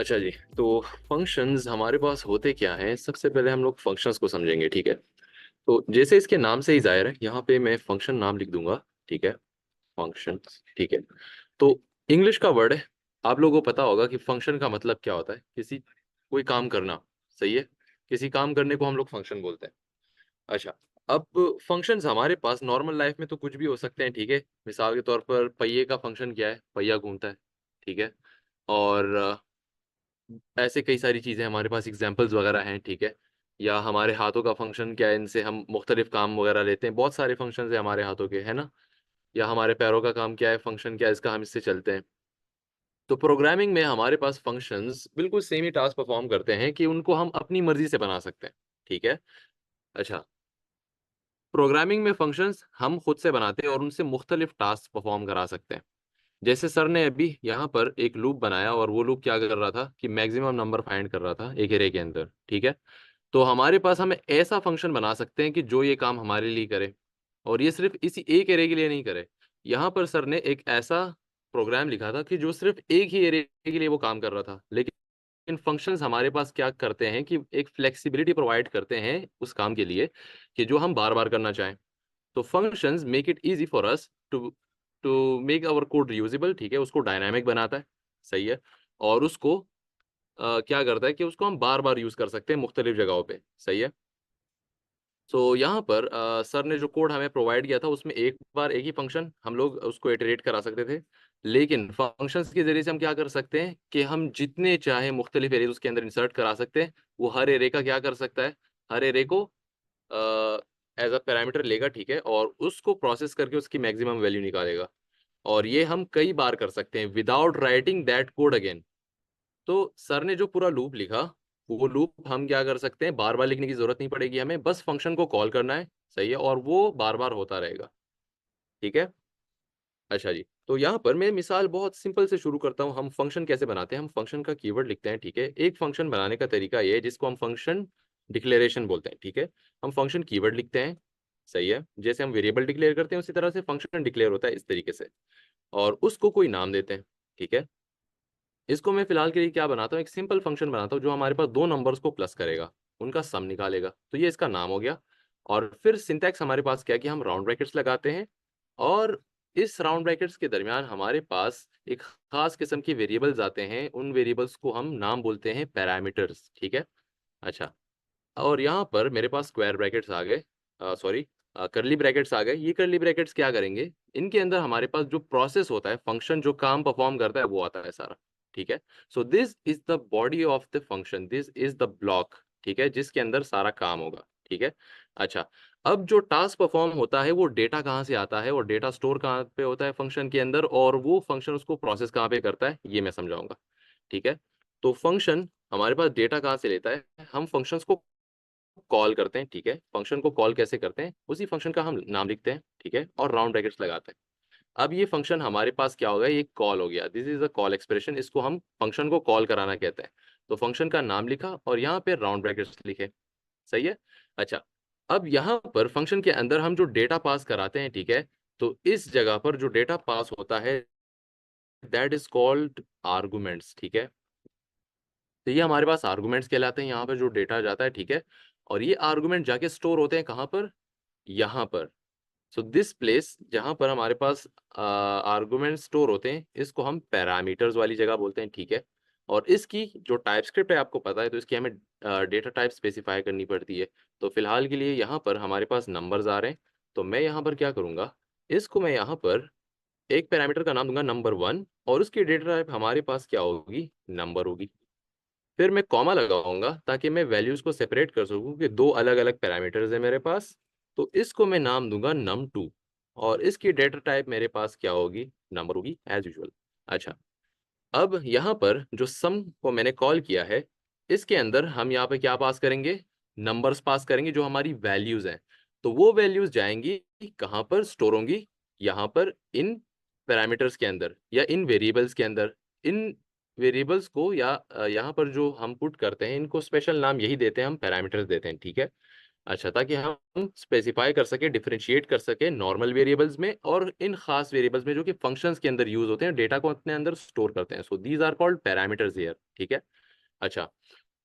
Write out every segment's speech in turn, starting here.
अच्छा जी। तो फंक्शंस हमारे पास होते क्या हैं? सबसे पहले हम लोग फंक्शंस को समझेंगे, ठीक है। तो जैसे इसके नाम से ही जाहिर है, यहाँ पे मैं फंक्शन नाम लिख दूंगा, ठीक है। फंक्शंस, ठीक है। तो इंग्लिश का वर्ड है, आप लोगों को पता होगा कि फंक्शन का मतलब क्या होता है। कोई काम करना, सही है। किसी काम करने को हम लोग फंक्शन बोलते हैं। अच्छा, अब फंक्शंस हमारे पास नॉर्मल लाइफ में तो कुछ भी हो सकते हैं, ठीक है। मिसाल के तौर पर पहिए का फंक्शन क्या है? पहिया घूमता है, ठीक है। और ऐसे कई सारी चीजें हमारे पास एग्जाम्पल्स वगैरह हैं, ठीक है। या हमारे हाथों का फंक्शन क्या है, इनसे हम मुख्तलिफ काम वगैरह लेते हैं। बहुत सारे फंक्शन है हमारे हाथों के, है ना। या हमारे पैरों का काम क्या है, फंक्शन क्या है इसका, हम इससे चलते हैं। तो प्रोग्रामिंग में हमारे पास फंक्शंस बिल्कुल सेम ही टास्क परफॉर्म करते हैं कि उनको हम अपनी मर्जी से बना सकते हैं, ठीक है। अच्छा, प्रोग्रामिंग में फंक्शंस हम खुद से बनाते हैं और उनसे मुख्तलिफ टास्क परफॉर्म करा सकते हैं। जैसे सर ने अभी यहाँ पर एक लूप बनाया और वो लूप क्या कर रहा था कि मैक्सिमम नंबर फाइंड कर रहा था एक एरे के अंदर, ठीक है। तो हमारे पास हम ऐसा फंक्शन बना सकते हैं कि जो ये काम हमारे लिए करे, और ये सिर्फ इसी एक एरे के लिए नहीं करे। यहाँ पर सर ने एक ऐसा प्रोग्राम लिखा था कि जो सिर्फ एक ही एरे के लिए वो काम कर रहा था, लेकिन फंक्शंस हमारे पास क्या करते हैं कि एक फ्लेक्सिबिलिटी प्रोवाइड करते हैं उस काम के लिए कि जो हम बार बार करना चाहें। तो functions make it easy for us to to make our code reusable, ठीक है। उसको डायनामिक बनाता है, सही है। और उसको क्या करता है कि उसको हम बार बार यूज कर सकते हैं मुख्तलिफ जगहों पे, सही है। सो यहाँ पर सर ने जो कोड हमें प्रोवाइड किया था उसमें एक बार एक ही फंक्शन हम लोग उसको इटरेट करा सकते थे। लेकिन फंक्शंस के जरिए से हम क्या कर सकते हैं कि हम जितने चाहे मुख्तलिफ एरेज उसके अंदर इंसर्ट करा सकते हैं। वो हर एरे का क्या कर सकता है, हर एरे को एज अ पैरामीटर लेगा, ठीक है। और उसको प्रोसेस करके उसकी मैक्सिमम वैल्यू निकालेगा। और ये हम कई बार कर सकते हैं without writing that code again. तो सर ने जो पूरा लूप लिखा, वो लूप हम क्या कर सकते हैं, बार बार लिखने की जरूरत नहीं पड़ेगी हमें, बस फंक्शन को कॉल करना है, सही है। और वो बार बार होता रहेगा, ठीक है। अच्छा जी, तो यहाँ पर मैं मिसाल बहुत सिंपल से शुरू करता हूँ। हम फंक्शन कैसे बनाते हैं, हम फंक्शन का कीवर्ड लिखते हैं, ठीक है। एक फंक्शन बनाने का तरीका ये है जिसको हम फंक्शन डिक्लेरेशन बोलते हैं, ठीक है। हम फंक्शन कीवर्ड लिखते हैं, सही है। जैसे हम वेरिएबल डिक्लेयर करते हैं उसी तरह से फंक्शन डिक्लेयर होता है इस तरीके से। और उसको कोई नाम देते हैं, ठीक है। इसको मैं फिलहाल के लिए क्या बनाता हूँ, एक सिंपल फंक्शन बनाता हूँ जो हमारे पास दो नंबर्स को प्लस करेगा, उनका सम निकालेगा। तो ये इसका नाम हो गया। और फिर सिंटैक्स हमारे पास क्या है कि हम राउंड ब्रैकेट्स लगाते हैं। और इस राउंड ब्रैकेट्स के दरमियान हमारे पास एक खास किस्म के वेरिएबल्स आते हैं, उन वेरिएबल्स को हम नाम बोलते हैं पैरामीटर्स, ठीक है। अच्छा, और यहाँ पर मेरे पास स्क्वायर ब्रैकेट्स आ गए, सॉरी, करली ब्रैकेट्स आ गए। ये करली ब्रैकेट्स क्या करेंगे, इनके अंदर हमारे पास जो प्रोसेस होता है, फंक्शन जो काम परफॉर्म करता है वो आता है सारा, ठीक है। So this is the body of the function, this is the block, ठीक है, जिसके अंदर सारा काम होगा, ठीक है। अच्छा, अब जो टास्क परफॉर्म होता है वो डेटा कहाँ से आता है और डेटा स्टोर कहाँ पे होता है फंक्शन के अंदर, और वो फंक्शन उसको प्रोसेस कहाँ पे करता है ये मैं समझाऊंगा, ठीक है। तो फंक्शन हमारे पास डेटा कहाँ से लेता है, हम फंक्शंस को कॉल करते हैं, ठीक है। फंक्शन को कॉल कैसे करते हैं, उसी फंक्शन का हम नाम लिखते हैं, ठीक है, और राउंड ब्रैकेट्स लगाते हैं। अब ये फंक्शन हमारे पास क्या होगा, ये कॉल हो गया, this is a call expression, इसको हम फंक्शन को कॉल कराना कहते हैं। तो फंक्शन का नाम लिखा और यहाँ पे राउंड ब्रैकेट्स लिखे, सही है। अच्छा, अब यहाँ पर फंक्शन के अंदर हम जो डेटा पास कराते हैं, ठीक है। तो इस जगह पर जो डेटा पास होता है दैट इज कॉल्ड आर्गुमेंट्स, ठीक है। तो ये हमारे पास आर्गुमेंट्स कहलाते हैं, यहाँ पर जो डेटा जाता है, ठीक है। और ये आर्गुमेंट जाके स्टोर होते हैं कहाँ पर, यहाँ पर। सो दिस प्लेस जहाँ पर हमारे पास आर्गुमेंट स्टोर होते हैं, इसको हम पैरामीटर्स वाली जगह बोलते हैं, ठीक है। और इसकी जो टाइप स्क्रिप्ट है आपको पता है, तो इसकी हमें डेटा टाइप स्पेसिफाई करनी पड़ती है। तो फिलहाल के लिए यहाँ पर हमारे पास नंबर्स आ रहे हैं। तो मैं यहाँ पर क्या करूँगा, इसको मैं यहाँ पर एक पैरामीटर का नाम दूंगा नंबर 1, और उसकी डेटा टाइप हमारे पास क्या होगी, नंबर होगी। फिर मैं कॉमा लगाऊंगा ताकि मैं वैल्यूज को सेपरेट कर सकूं कि दो अलग अलग पैरामीटर्स है मेरे पास। तो इसको मैं नाम दूंगा num2, और इसकी डेटा टाइप मेरे पास क्या होगी, नंबर होगी एज यूजुअल। अच्छा, अब यहाँ पर जो सम को मैंने कॉल किया है, इसके अंदर हम यहाँ पे क्या पास करेंगे, नंबर्स पास करेंगे जो हमारी वैल्यूज हैं। तो वो वैल्यूज जाएंगी कहाँ पर, स्टोर होंगी यहाँ पर इन पैरामीटर्स के अंदर या इन वेरिएबल्स के अंदर। इन वेरिएबल्स को या यहाँ पर जो हम पुट करते हैं इनको स्पेशल नाम यही देते हैं, हम पैरामीटर्स देते हैं, ठीक है। अच्छा, ताकि हम स्पेसिफाई कर सके, डिफरेंशिएट कर सके नॉर्मल वेरिएबल्स में और इन खास वेरिएबल्स में जो कि फंक्शंस के अंदर यूज होते हैं, डेटा को अपने अंदर स्टोर करते हैं। So these are called parameters here, ठीक है। अच्छा,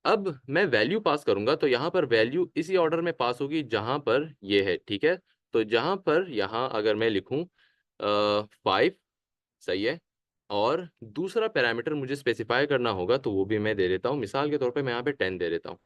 अब मैं वैल्यू पास करूंगा तो यहाँ पर वैल्यू इसी ऑर्डर में पास होगी जहां पर ये है, ठीक है। तो जहां पर यहाँ अगर मैं लिखूं 5, सही है, और दूसरा पैरामीटर मुझे स्पेसिफाई करना होगा तो वो भी मैं दे देता हूँ। मिसाल के तौर पे मैं यहाँ पे 10 दे देता हूँ।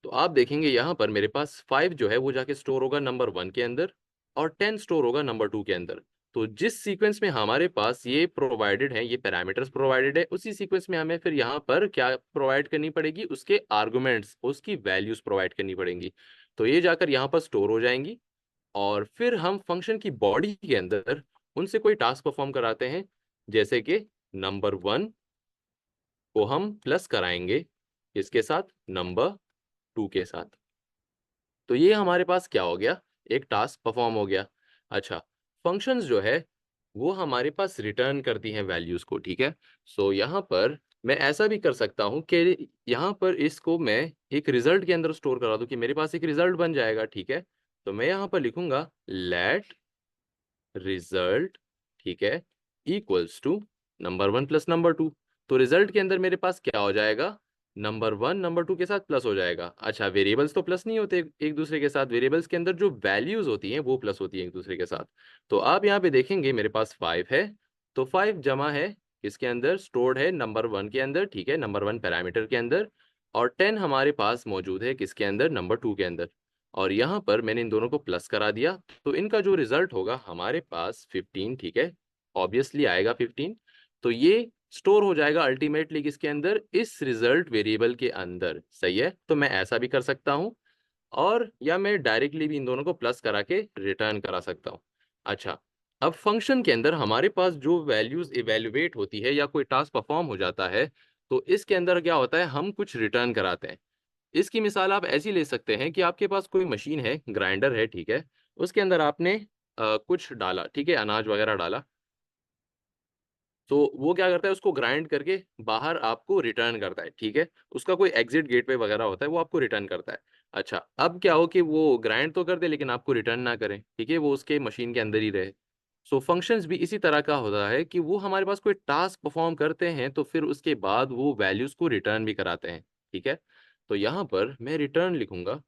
तो आप देखेंगे यहाँ पर मेरे पास 5 जो है वो जाके स्टोर होगा नंबर 1 के अंदर और 10 स्टोर होगा नंबर 2 के अंदर। तो जिस सीक्वेंस में हमारे पास ये प्रोवाइडेड है, ये पैरामीटर्स प्रोवाइडेड है, उसी सीक्वेंस में हमें फिर यहाँ पर क्या प्रोवाइड करनी पड़ेगी, उसके आर्गुमेंट्स, उसकी वैल्यूज प्रोवाइड करनी पड़ेंगी। तो ये जाकर यहाँ पर स्टोर हो जाएंगी और फिर हम फंक्शन की बॉडी के अंदर उनसे कोई टास्क परफॉर्म कराते हैं, जैसे कि नंबर 1 को हम प्लस कराएंगे इसके साथ, नंबर 2 के साथ। तो ये हमारे पास क्या हो गया, एक टास्क परफॉर्म हो गया। अच्छा, फंक्शंस जो है वो हमारे पास रिटर्न करती हैं वैल्यूज को, ठीक है। सो यहाँ पर मैं ऐसा भी कर सकता हूँ कि यहाँ पर इसको मैं एक रिजल्ट के अंदर स्टोर करा दूं कि मेरे पास एक रिजल्ट बन जाएगा, ठीक है। तो मैं यहाँ पर लिखूंगा लेट रिजल्ट, ठीक है, equals to number 1 plus number 2। तो रिजल्ट के अंदर मेरे पास क्या हो जाएगा, नंबर 1 नंबर 2 के साथ प्लस हो जाएगा। अच्छा, वेरिएबल्स तो प्लस नहीं होते एक दूसरे के साथ, वेरिएबल्स के अंदर जो वैल्यूज होती हैं वो प्लस होती हैं एक दूसरे के साथ। तो आप यहाँ पे देखेंगे मेरे पास 5 है, तो 5 जमा है इसके अंदर, स्टोर्ड है नंबर 1 के अंदर, ठीक है, नंबर 1 पैरामीटर के अंदर। और 10 हमारे पास मौजूद है किसके अंदर, नंबर 2 के अंदर। और यहाँ पर मैंने इन दोनों को प्लस करा दिया, तो इनका जो रिजल्ट होगा हमारे पास 15, ठीक है, ऑब्वियसली आएगा 15। तो ये स्टोर हो जाएगा अल्टीमेटली किसके अंदर, इस रिजल्ट वेरिएबल के अंदर, सही है। तो मैं ऐसा भी कर सकता हूँ और या मैं डायरेक्टली भी इन दोनों को प्लस करा के रिटर्न करा सकता हूँ। अच्छा, अब फंक्शन के अंदर हमारे पास जो वैल्यूज इवेल्युएट होती है या कोई टास्क परफॉर्म हो जाता है, तो इसके अंदर क्या होता है, हम कुछ रिटर्न कराते हैं। इसकी मिसाल आप ऐसी ले सकते हैं कि आपके पास कोई मशीन है, ग्राइंडर है, ठीक है, उसके अंदर आपने कुछ डाला, ठीक है, अनाज वगैरह डाला। तो वो क्या करता है, उसको ग्राइंड करके बाहर आपको रिटर्न करता है, ठीक है। उसका कोई एग्जिट गेटवे वगैरह होता है, वो आपको रिटर्न करता है। अच्छा, अब क्या हो कि वो ग्राइंड तो कर दे लेकिन आपको रिटर्न ना करें, ठीक है, वो उसके मशीन के अंदर ही रहे। सो फंक्शंस भी इसी तरह का होता है कि वो हमारे पास कोई टास्क परफॉर्म करते हैं तो फिर उसके बाद वो वैल्यूज को रिटर्न भी कराते हैं, ठीक है। तो यहाँ पर मैं रिटर्न लिखूंगा,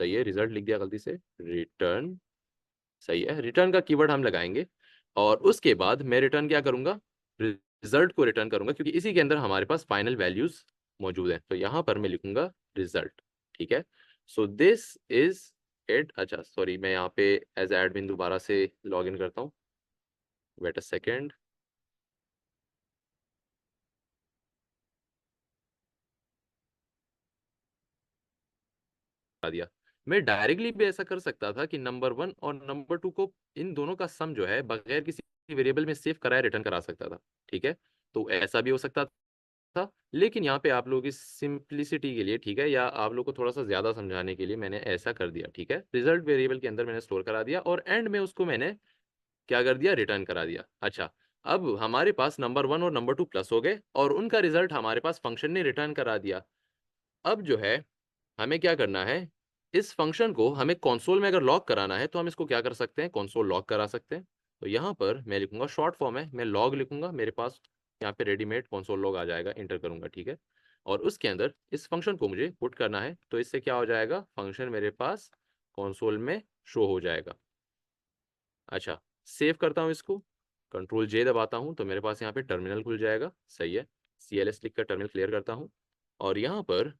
सही है, रिजल्ट लिख दिया गलती से, रिटर्न, सही है, रिटर्न का कीवर्ड हम लगाएंगे। और उसके बाद मैं रिटर्न क्या करूंगा, रिजल्ट को रिटर्न करूंगा, क्योंकि इसी के अंदर हमारे पास फाइनल वैल्यूज मौजूद हैं। तो यहाँ पर मैं लिखूंगा रिजल्ट, ठीक है। So this is it. अच्छा सॉरी, मैं यहाँ पे एज एडमिन दोबारा से लॉग इन करता हूँ, वेट अ सेकेंड। दिया, मैं डायरेक्टली भी ऐसा कर सकता था कि नंबर 1 और नंबर 2 को, इन दोनों का सम जो है बगैर किसी वेरिएबल में सेव कराए रिटर्न करा सकता था, ठीक है। तो ऐसा भी हो सकता था, लेकिन यहाँ पे आप लोगों की सिंप्लिसिटी के लिए, ठीक है, या आप लोग को थोड़ा सा ज्यादा समझाने के लिए मैंने ऐसा कर दिया, ठीक है। रिजल्ट वेरिएबल के अंदर मैंने स्टोर करा दिया और एंड में उसको मैंने क्या कर दिया, रिटर्न करा दिया। अच्छा, अब हमारे पास नंबर 1 और नंबर 2 प्लस हो गए और उनका रिजल्ट हमारे पास फंक्शन ने रिटर्न करा दिया। अब जो है हमें क्या करना है, इस फंक्शन को हमें कंसोल में अगर लॉग कराना है तो हम इसको क्या कर सकते हैं, कंसोल लॉग करा सकते हैं। तो यहाँ पर मैं लिखूंगा, शॉर्ट फॉर्म है, मैं लॉग लिखूंगा, मेरे पास यहाँ पे रेडीमेड कंसोल लॉग आ जाएगा, इंटर करूंगा, ठीक है। और उसके अंदर इस फंक्शन को मुझे पुट करना है, तो इससे क्या हो जाएगा, फंक्शन मेरे पास कंसोल में शो हो जाएगा। अच्छा, सेव करता हूँ इसको, कंट्रोल जे दबाता हूँ तो मेरे पास यहाँ पे टर्मिनल खुल जाएगा, सही है। CLS लिख कर टर्मिनल क्लियर करता हूँ और यहाँ पर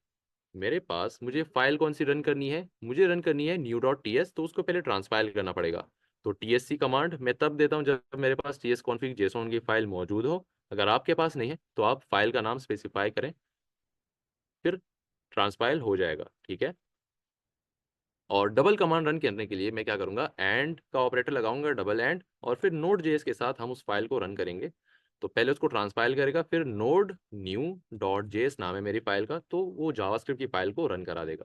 मेरे पास, मुझे फाइल कौन सी रन करनी है, मुझे रन करनी है new.ts, तो उसको पहले ट्रांसपाइल करना पड़ेगा। तो tsc कमांड मैं तब देता हूँ जब मेरे पास tsconfig json की फाइल मौजूद हो। अगर आपके पास नहीं है तो आप फाइल का नाम स्पेसिफाई करें, फिर ट्रांसपाइल हो जाएगा, ठीक है। और डबल कमांड रन करने के लिए मैं क्या करूंगा, एंड का ऑपरेटर लगाऊंगा, डबल एंड, और फिर नोड जेएस के साथ हम उस फाइल को रन करेंगे। तो पहले उसको ट्रांसपाइल करेगा, फिर नोड न्यू डॉट जेएस नाम है मेरी फाइल का, तो वो जावास्क्रिप्ट की फाइल को रन करा देगा।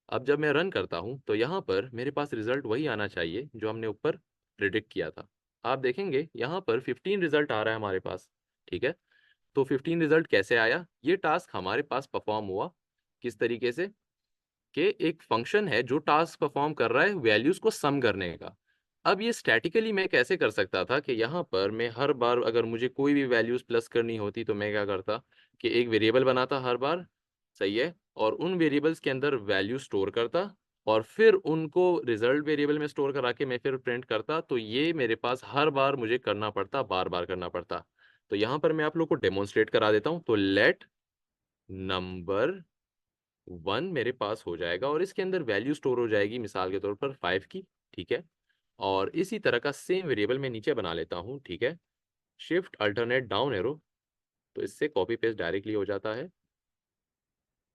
अब जब मैं रन करता हूं तो यहाँ पर मेरे पास रिजल्ट वही आना चाहिए जो हमने ऊपर प्रिडिक्ट किया था। आप देखेंगे यहाँ पर 15 रिजल्ट आ रहा है हमारे पास, ठीक है। तो 15 रिजल्ट कैसे आया, ये टास्क हमारे पास परफॉर्म हुआ किस तरीके से कि एक फंक्शन है जो टास्क परफॉर्म कर रहा है वैल्यूज को सम करने का। अब ये स्टैटिकली मैं कैसे कर सकता था कि यहाँ पर मैं हर बार अगर मुझे कोई भी वैल्यूज प्लस करनी होती तो मैं क्या करता कि एक वेरिएबल बनाता हर बार, सही है, और उन वेरिएबल्स के अंदर वैल्यू स्टोर करता और फिर उनको रिजल्ट वेरिएबल में स्टोर करा के मैं फिर प्रिंट करता। तो ये मेरे पास हर बार मुझे करना पड़ता, बार बार करना पड़ता। तो यहाँ पर मैं आप लोग को डेमोन्स्ट्रेट करा देता हूँ। तो लेट नंबर 1 मेरे पास हो जाएगा और इसके अंदर वैल्यू स्टोर हो जाएगी मिसाल के तौर पर 5 की, ठीक है। और इसी तरह का सेम वेरिएबल मैं नीचे बना लेता हूँ, ठीक है। शिफ्ट अल्टरनेट डाउन एरो, तो इससे कॉपी पेस्ट डायरेक्टली हो जाता है।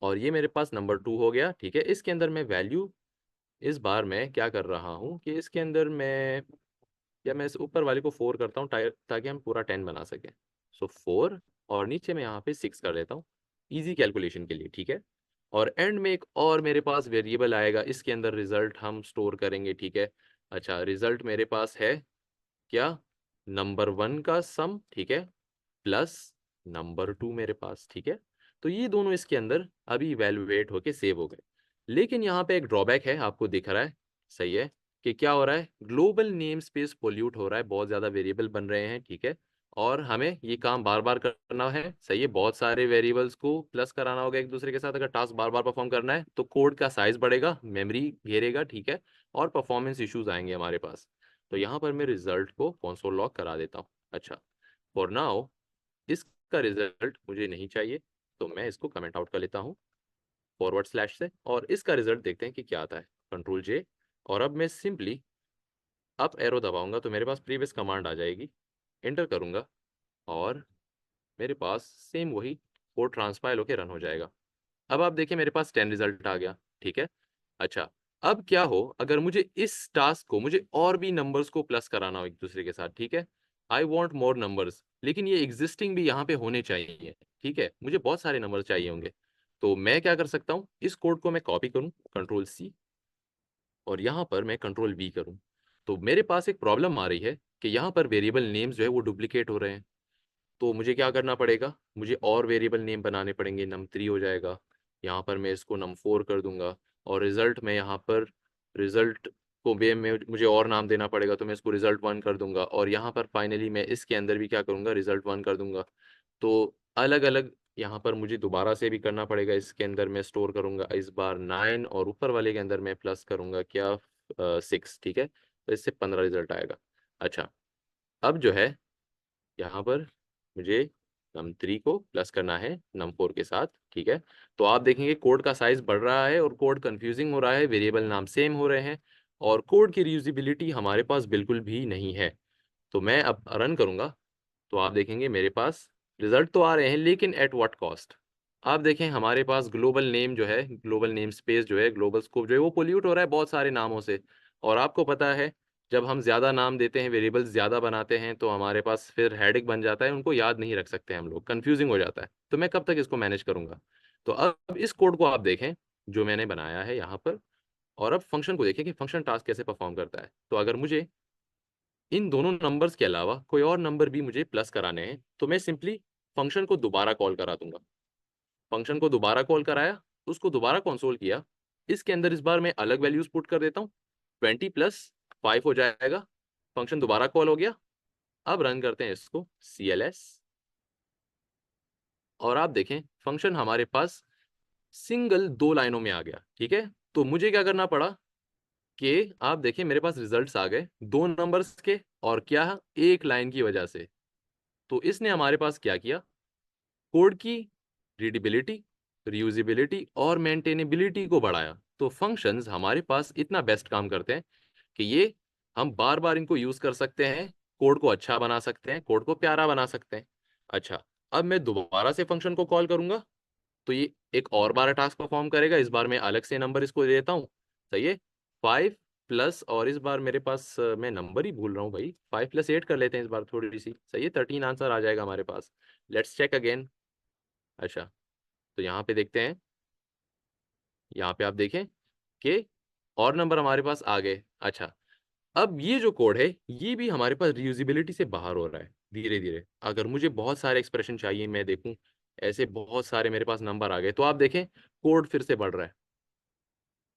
और ये मेरे पास नंबर 2 हो गया, ठीक है। इसके अंदर मैं वैल्यू इस बार मैं क्या कर रहा हूँ कि इसके अंदर मैं, या मैं इस ऊपर वाले को 4 करता हूँ ताकि हम पूरा 10 बना सकें। सो 4 और नीचे मैं यहाँ पे 6 कर देता हूँ इजी कैलकुलेशन के लिए, ठीक है। और एंड में एक और मेरे पास वेरिएबल आएगा, इसके अंदर रिजल्ट हम स्टोर करेंगे, ठीक है। अच्छा, रिजल्ट मेरे पास है क्या, नंबर 1 का सम, ठीक है, प्लस नंबर 2 मेरे पास, ठीक है। तो ये दोनों इसके अंदर अभी इवेलुएट होके सेव हो गए। लेकिन यहाँ पे एक ड्रॉबैक है, आपको दिख रहा है, सही है, कि क्या हो रहा है, ग्लोबल नेम स्पेस पोल्यूट हो रहा है, बहुत ज़्यादा वेरिएबल बन रहे हैं, ठीक है। और हमें ये काम बार बार करना है, सही है, बहुत सारे वेरिएबल्स को प्लस कराना होगा एक दूसरे के साथ। अगर टास्क बार बार परफॉर्म करना है तो कोड का साइज बढ़ेगा, मेमोरी घेरेगा, ठीक है, और परफॉर्मेंस इश्यूज आएंगे हमारे पास। तो यहाँ पर मैं रिजल्ट को कंसोल लॉग करा देता हूँ। अच्छा, फॉर नाउ इसका रिजल्ट मुझे नहीं चाहिए, तो मैं इसको कमेंट आउट कर लेता हूँ फॉरवर्ड स्लैश से, और इसका रिजल्ट देखते हैं कि क्या आता है। कंट्रोल जे, और अब मैं सिंपली अप एरो दबाऊंगा तो मेरे पास प्रीवियस कमांड आ जाएगी, एंटर करूंगा और मेरे पास सेम वही कोड ट्रांसपाइल होकर रन हो जाएगा। अब आप देखिए मेरे पास 10 रिजल्ट आ गया, ठीक है। अच्छा, अब क्या हो अगर मुझे इस टास्क को, मुझे और भी नंबर्स को प्लस कराना हो एक दूसरे के साथ, ठीक है। आई वॉन्ट मोर नंबर्स, लेकिन ये एग्जिस्टिंग भी यहाँ पे होने चाहिए, ठीक है, मुझे बहुत सारे नंबर चाहिए होंगे। तो मैं क्या कर सकता हूँ, इस कोड को मैं कॉपी करूँ, कंट्रोल सी, और यहाँ पर मैं कंट्रोल वी करूँ। तो मेरे पास एक प्रॉब्लम आ रही है कि यहाँ पर वेरिएबल नेम्स जो है वो डुप्लीकेट हो रहे हैं। तो मुझे क्या करना पड़ेगा, मुझे और वेरिएबल नेम बनाने पड़ेंगे। num3 हो जाएगा, यहाँ पर मैं इसको num4 कर दूंगा, और रिजल्ट में यहाँ पर रिजल्ट को भी में मुझे और नाम देना पड़ेगा, तो मैं इसको रिजल्ट 1 कर दूंगा। और यहाँ पर फाइनली मैं इसके अंदर भी क्या करूँगा, रिजल्ट 1 कर दूंगा। तो अलग अलग यहाँ पर मुझे दोबारा से भी करना पड़ेगा। इसके अंदर मैं स्टोर करूँगा इस बार 9, और ऊपर वाले के अंदर मैं प्लस करूँगा क्या, 6, ठीक है। तो इससे 15 रिजल्ट आएगा। अच्छा, अब जो है यहाँ पर मुझे num3 को प्लस करना है num4 के साथ, ठीक है। तो आप देखेंगे कोड का साइज बढ़ रहा है और कोड कंफ्यूजिंग हो रहा है, वेरिएबल नाम सेम हो रहे हैं, और कोड की रीयूजिबिलिटी हमारे पास बिल्कुल भी नहीं है। तो मैं अब रन करूंगा तो आप देखेंगे मेरे पास रिजल्ट तो आ रहे हैं, लेकिन एट व्हाट कॉस्ट। आप देखें हमारे पास ग्लोबल नेम जो है, ग्लोबल नेम स्पेस जो है, ग्लोबल स्कोप जो है, वो पोल्यूट हो रहा है बहुत सारे नामों से। और आपको पता है जब हम ज़्यादा नाम देते हैं, वेरिएबल्स ज़्यादा बनाते हैं, तो हमारे पास फिर हेडेक बन जाता है, उनको याद नहीं रख सकते हम लोग, कंफ्यूजिंग हो जाता है। तो मैं कब तक इसको मैनेज करूंगा। तो अब इस कोड को आप देखें जो मैंने बनाया है यहाँ पर, और अब फंक्शन को देखें कि फंक्शन टास्क कैसे परफॉर्म करता है। तो अगर मुझे इन दोनों नंबर्स के अलावा कोई और नंबर भी मुझे प्लस कराने हैं, तो मैं सिंपली फंक्शन को दोबारा कॉल करा दूंगा। फंक्शन को दोबारा कॉल कराया, उसको दोबारा कंसोल किया, इसके अंदर इस बार मैं अलग वैल्यूज पुट कर देता हूँ, 20 + 5 हो जाएगा। फंक्शन दोबारा कॉल हो गया। अब रन करते हैं इसको, CLS, और आप देखें फंक्शन हमारे पास सिंगल 2 लाइनों में आ गया, ठीक है। तो मुझे क्या करना पड़ा कि आप देखें मेरे पास रिजल्ट्स आ गए 2 नंबर्स के, और क्या, एक लाइन की वजह से। तो इसने हमारे पास क्या किया, कोड की रीडेबिलिटी, रीयूजेबिलिटी और मेंटेनेबिलिटी को बढ़ाया। तो फंक्शंस हमारे पास इतना बेस्ट काम करते हैं कि ये हम बार बार इनको यूज कर सकते हैं, कोड को अच्छा बना सकते हैं, कोड को प्यारा बना सकते हैं। अच्छा, अब मैं दोबारा से फंक्शन को कॉल करूंगा तो ये एक और बार टास्क परफॉर्म करेगा। इस बार मैं अलग से नंबर इसको दे देता हूँ, सही है, 5 प्लस, और इस बार मेरे पास मैं नंबर ही भूल रहा हूँ भाई, 5 + 8 कर लेते हैं इस बार थोड़ी सी, सही है, 13 आंसर आ जाएगा हमारे पास। Let's check again. अच्छा, तो यहाँ पे देखते हैं, यहाँ पे आप देखें कि और नंबर हमारे पास आ गए। अच्छा, अब ये जो कोड है ये भी हमारे पास रीयूजेबिलिटी से बाहर हो रहा है धीरे धीरे। अगर मुझे बहुत सारे एक्सप्रेशन चाहिए, मैं देखूं ऐसे बहुत सारे मेरे पास नंबर आ गए, तो आप देखें कोड फिर से बढ़ रहा है।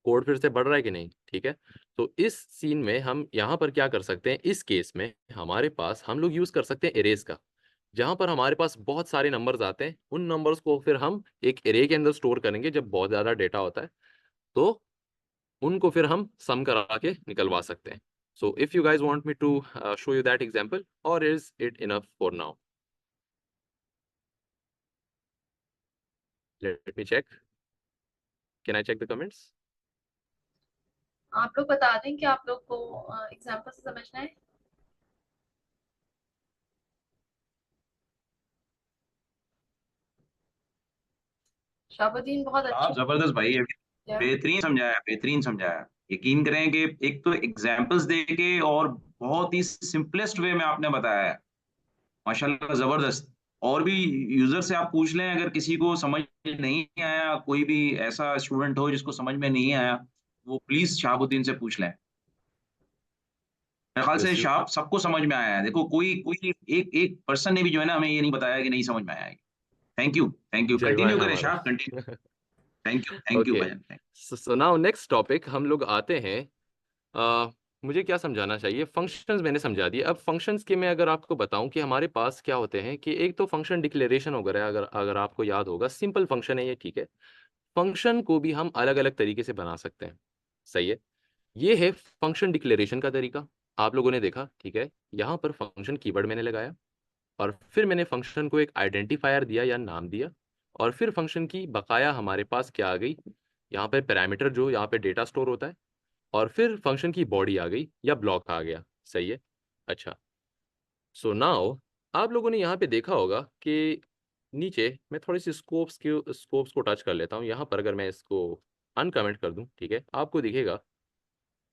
कोड फिर से बढ़ रहा है कि नहीं, ठीक है। तो इस सीन में हम यहाँ पर क्या कर सकते हैं, इस केस में हमारे पास हम लोग यूज कर सकते हैं एरेज का, जहां पर हमारे पास बहुत सारे नंबर्स आते हैं, उन नंबर्स को फिर हम एक एरे के अंदर स्टोर करेंगे जब बहुत ज्यादा डेटा होता है, तो उनको फिर हम सम करा के निकलवा सकते हैं। So if you guys want me to show you that example, और is it enough for now? Let me check, can I check the comments? आप लोग बता दें कि आप लोग को एग्जाम्पल से समझना है। शाहबुद्दीन बहुत आप अच्छी जबरदस्त भाई, अभी है। बेहतरीन समझाया, बेहतरीन समझाया। यकीन करें कि एक तो एग्जाम्पल्स देके और बहुत ही सिंपलेस्ट वे में आपने बताया है। माशाल्लाह जबरदस्त। और भी यूजर से आप पूछ लें, अगर किसी को समझ नहीं आया, कोई भी ऐसा स्टूडेंट हो जिसको समझ में नहीं आया, वो प्लीज शहाबुद्दीन से पूछ लें। मेरे ख्याल से यस यू, शाह सबको समझ में आया है। देखो, कोई कोई एक एक पर्सन ने भी जो है ना, हमें ये नहीं बताया कि नहीं समझ में आया है। Thank you, thank you. जलवा कंटिन्यू है करें हमारा। Shah, continue. Thank you okay, भाईजान, thank so now next topic हम लोग आते हैं। मुझे क्या समझाना चाहिए, फंक्शंस मैंने समझा दिए, अब फंक्शंस के मैं अगर आपको बताऊं कि हमारे पास क्या होते हैं, कि एक तो फंक्शन डिक्लेरेशन वगैरह, अगर अगर आपको याद होगा, सिंपल फंक्शन है ये, ठीक है। फंक्शन को भी हम अलग अलग तरीके से बना सकते हैं, सही है। ये है फंक्शन डिक्लेरेशन का तरीका, आप लोगों ने देखा, ठीक है। यहाँ पर फंक्शन कीवर्ड मैंने लगाया, और फिर मैंने फंक्शन को एक आइडेंटिफायर दिया या नाम दिया, और फिर फंक्शन की बकाया हमारे पास क्या आ गई, यहाँ पे पैरामीटर जो यहाँ पे डेटा स्टोर होता है, और फिर फंक्शन की बॉडी आ गई या ब्लॉक आ गया, सही है। अच्छा, सो नाउ आप लोगों ने यहाँ पे देखा होगा कि नीचे मैं थोड़ी सी स्कोप्स को टच कर लेता हूँ, यहाँ पर अगर मैं इसको अनकमेंट कर दूं, ठीक है, आपको दिखेगा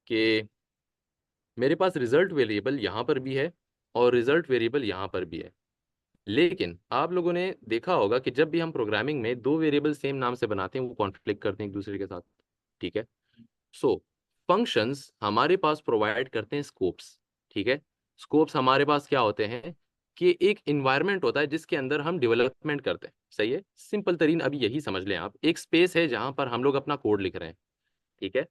कि मेरे पास रिजल्ट वेरिएबल यहाँ पर भी है और रिजल्ट वेरिएबल यहाँ पर भी है। लेकिन आप लोगों ने देखा होगा कि जब भी हम प्रोग्रामिंग में दो वेरिएबल सेम नाम से बनाते हैं, वो कॉन्फ्लिक्ट करते हैं एक दूसरे के साथ, ठीक है। सो फंक्शंस हमारे पास प्रोवाइड करते हैं स्कोप्स, ठीक है। स्कोप्स हमारे पास क्या होते हैं, कि एक इन्वायरमेंट होता है जिसके अंदर हम डेवलपमेंट करते हैं, सही है। सिंपल तरीन अभी यही समझ लें आप, एक स्पेस है जहां पर हम लोग अपना कोड लिख रहे हैं, ठीक है।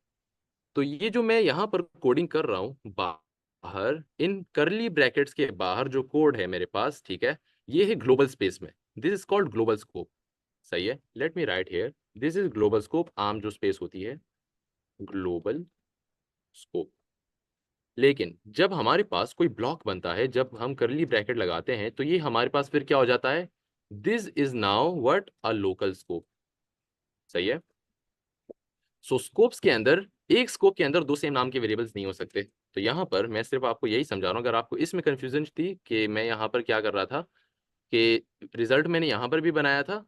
तो ये जो मैं यहाँ पर कोडिंग कर रहा हूँ बाहर, इन करली ब्रैकेट्स के बाहर जो कोड है मेरे पास, ठीक है, ये है ग्लोबल स्पेस में, this is called global scope, सही है। Let me right here, this is global scope, आम जो स्पेस होती है, ग्लोबल स्कोप। लेकिन जब हमारे पास कोई ब्लॉक बनता है, जब हम करली ब्रैकेट लगाते हैं, तो ये हमारे पास फिर क्या हो जाता है, this is now what a local scope, सही है। सो स्कोप्स के अंदर, एक स्कोप के अंदर दो सेम नाम के वेरिएबल्स नहीं हो सकते। तो यहाँ पर मैं सिर्फ आपको यही समझा रहा हूँ, अगर आपको इसमें कंफ्यूजन थी कि मैं यहाँ पर क्या कर रहा था, कि रिजल्ट मैंने यहाँ पर भी बनाया था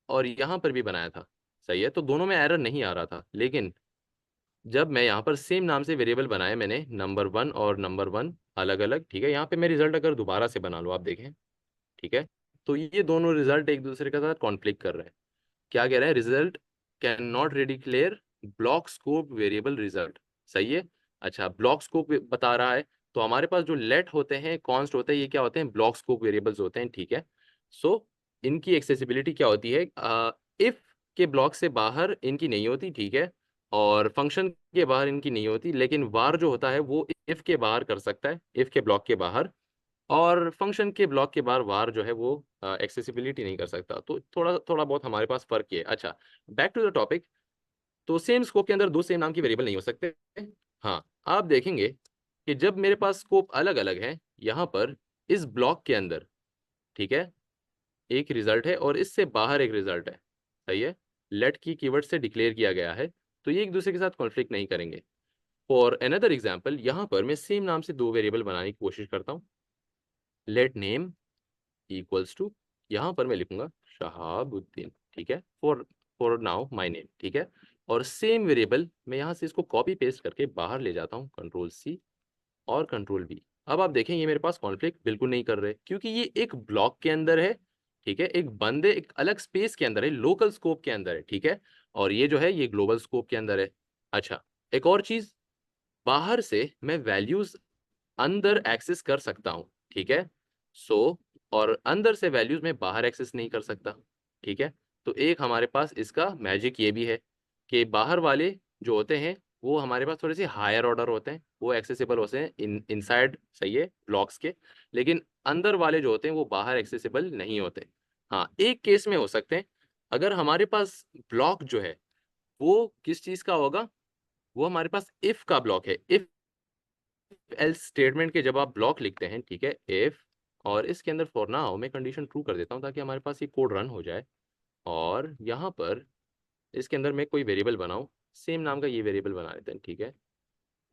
और यहाँ पर भी बनाया था, सही है, तो दोनों में एरर नहीं आ रहा था। लेकिन जब मैं यहाँ पर सेम नाम से वेरिएबल बनाए मैंने, नंबर वन और नंबर वन अलग अलग, ठीक है, यहाँ पे मैं रिजल्ट अगर दोबारा से बना लूँ, आप देखें, ठीक है, तो ये दोनों रिजल्ट एक दूसरे के साथ कॉन्फ्लिक्ट कर रहे हैं। क्या कह रहे हैं, result can not declare block scope variable result, सही है। अच्छा, ब्लॉक स्कोप बता रहा है, तो हमारे पास जो लेट होते हैं, कॉन्स्ट होते हैं, ये क्या होते हैं, ब्लॉक स्कोप वेरिएबल्स होते हैं, ठीक है। सो इनकी एक्सेसिबिलिटी क्या होती है, इफ के ब्लॉक से बाहर इनकी नहीं होती, ठीक है, और फंक्शन के बाहर इनकी नहीं होती, लेकिन वार जो होता है वो इफ के बाहर कर सकता है, इफ के ब्लॉक के बाहर, और फंक्शन के ब्लॉक के बाहर वार जो है वो एक्सेसिबिलिटी नहीं कर सकता। तो थोड़ा थोड़ा बहुत हमारे पास फर्क है। अच्छा, बैक टू द टॉपिक, तो सेम स्कोप के अंदर दो सेम नाम के वेरिएबल नहीं हो सकते। हाँ, आप देखेंगे कि जब मेरे पास स्कोप अलग अलग है, यहाँ पर इस ब्लॉक के अंदर, ठीक है, एक रिजल्ट है और इससे बाहर एक रिजल्ट है, सही है, लेट की कीवर्ड से डिक्लेयर किया गया है, तो ये एक दूसरे के साथ कॉन्फ्लिक्ट नहीं करेंगे। फॉर अनदर एग्जाम्पल, यहाँ पर मैं सेम नाम से दो वेरिएबल बनाने की कोशिश करता हूँ, लेट नेम इक्वल्स टू, यहाँ पर मैं लिखूंगा शहाबुद्दीन, ठीक है, for for now my name, ठीक है। और सेम वेरिएबल मैं यहाँ से इसको कॉपी पेस्ट करके बाहर ले जाता हूँ, कंट्रोल सी और कंट्रोल वी। अब आप देखें ये मेरे पास कॉन्फ्लिक्ट बिल्कुल नहीं कर रहे, क्योंकि ये एक ब्लॉक के अंदर है, ठीक है, एक बंदे एक अलग स्पेस के अंदर है, लोकल स्कोप के अंदर है, ठीक है, और ये जो है ये ग्लोबल स्कोप के अंदर है। अच्छा, एक और चीज, बाहर से मैं वैल्यूज अंदर एक्सेस कर सकता हूँ, ठीक है। सो और अंदर से वैल्यूज में बाहर एक्सेस नहीं कर सकता, ठीक है। तो एक हमारे पास इसका मैजिक ये भी है कि बाहर वाले जो होते हैं वो हमारे पास थोड़े से हायर ऑर्डर होते हैं, वो एक्सेसिबल होते हैं इनसाइड, सही है, ब्लॉक्स के। लेकिन अंदर वाले जो होते हैं वो बाहर एक्सेसिबल नहीं होते। हाँ, एक केस में हो सकते हैं, अगर हमारे पास ब्लॉक जो है वो किस चीज का होगा, वो हमारे पास इफ का ब्लॉक है। इफ एल्स स्टेटमेंट के जब आप ब्लॉक लिखते हैं, ठीक है, इफ, और इसके अंदर फॉर नाउ मैं कंडीशन ट्रू कर देता हूँ ताकि हमारे पास ये कोड रन हो जाए। और यहाँ पर इसके अंदर मैं कोई वेरिएबल बनाऊं, सेम नाम का ये वेरिएबल बना लेते हैं, ठीक है,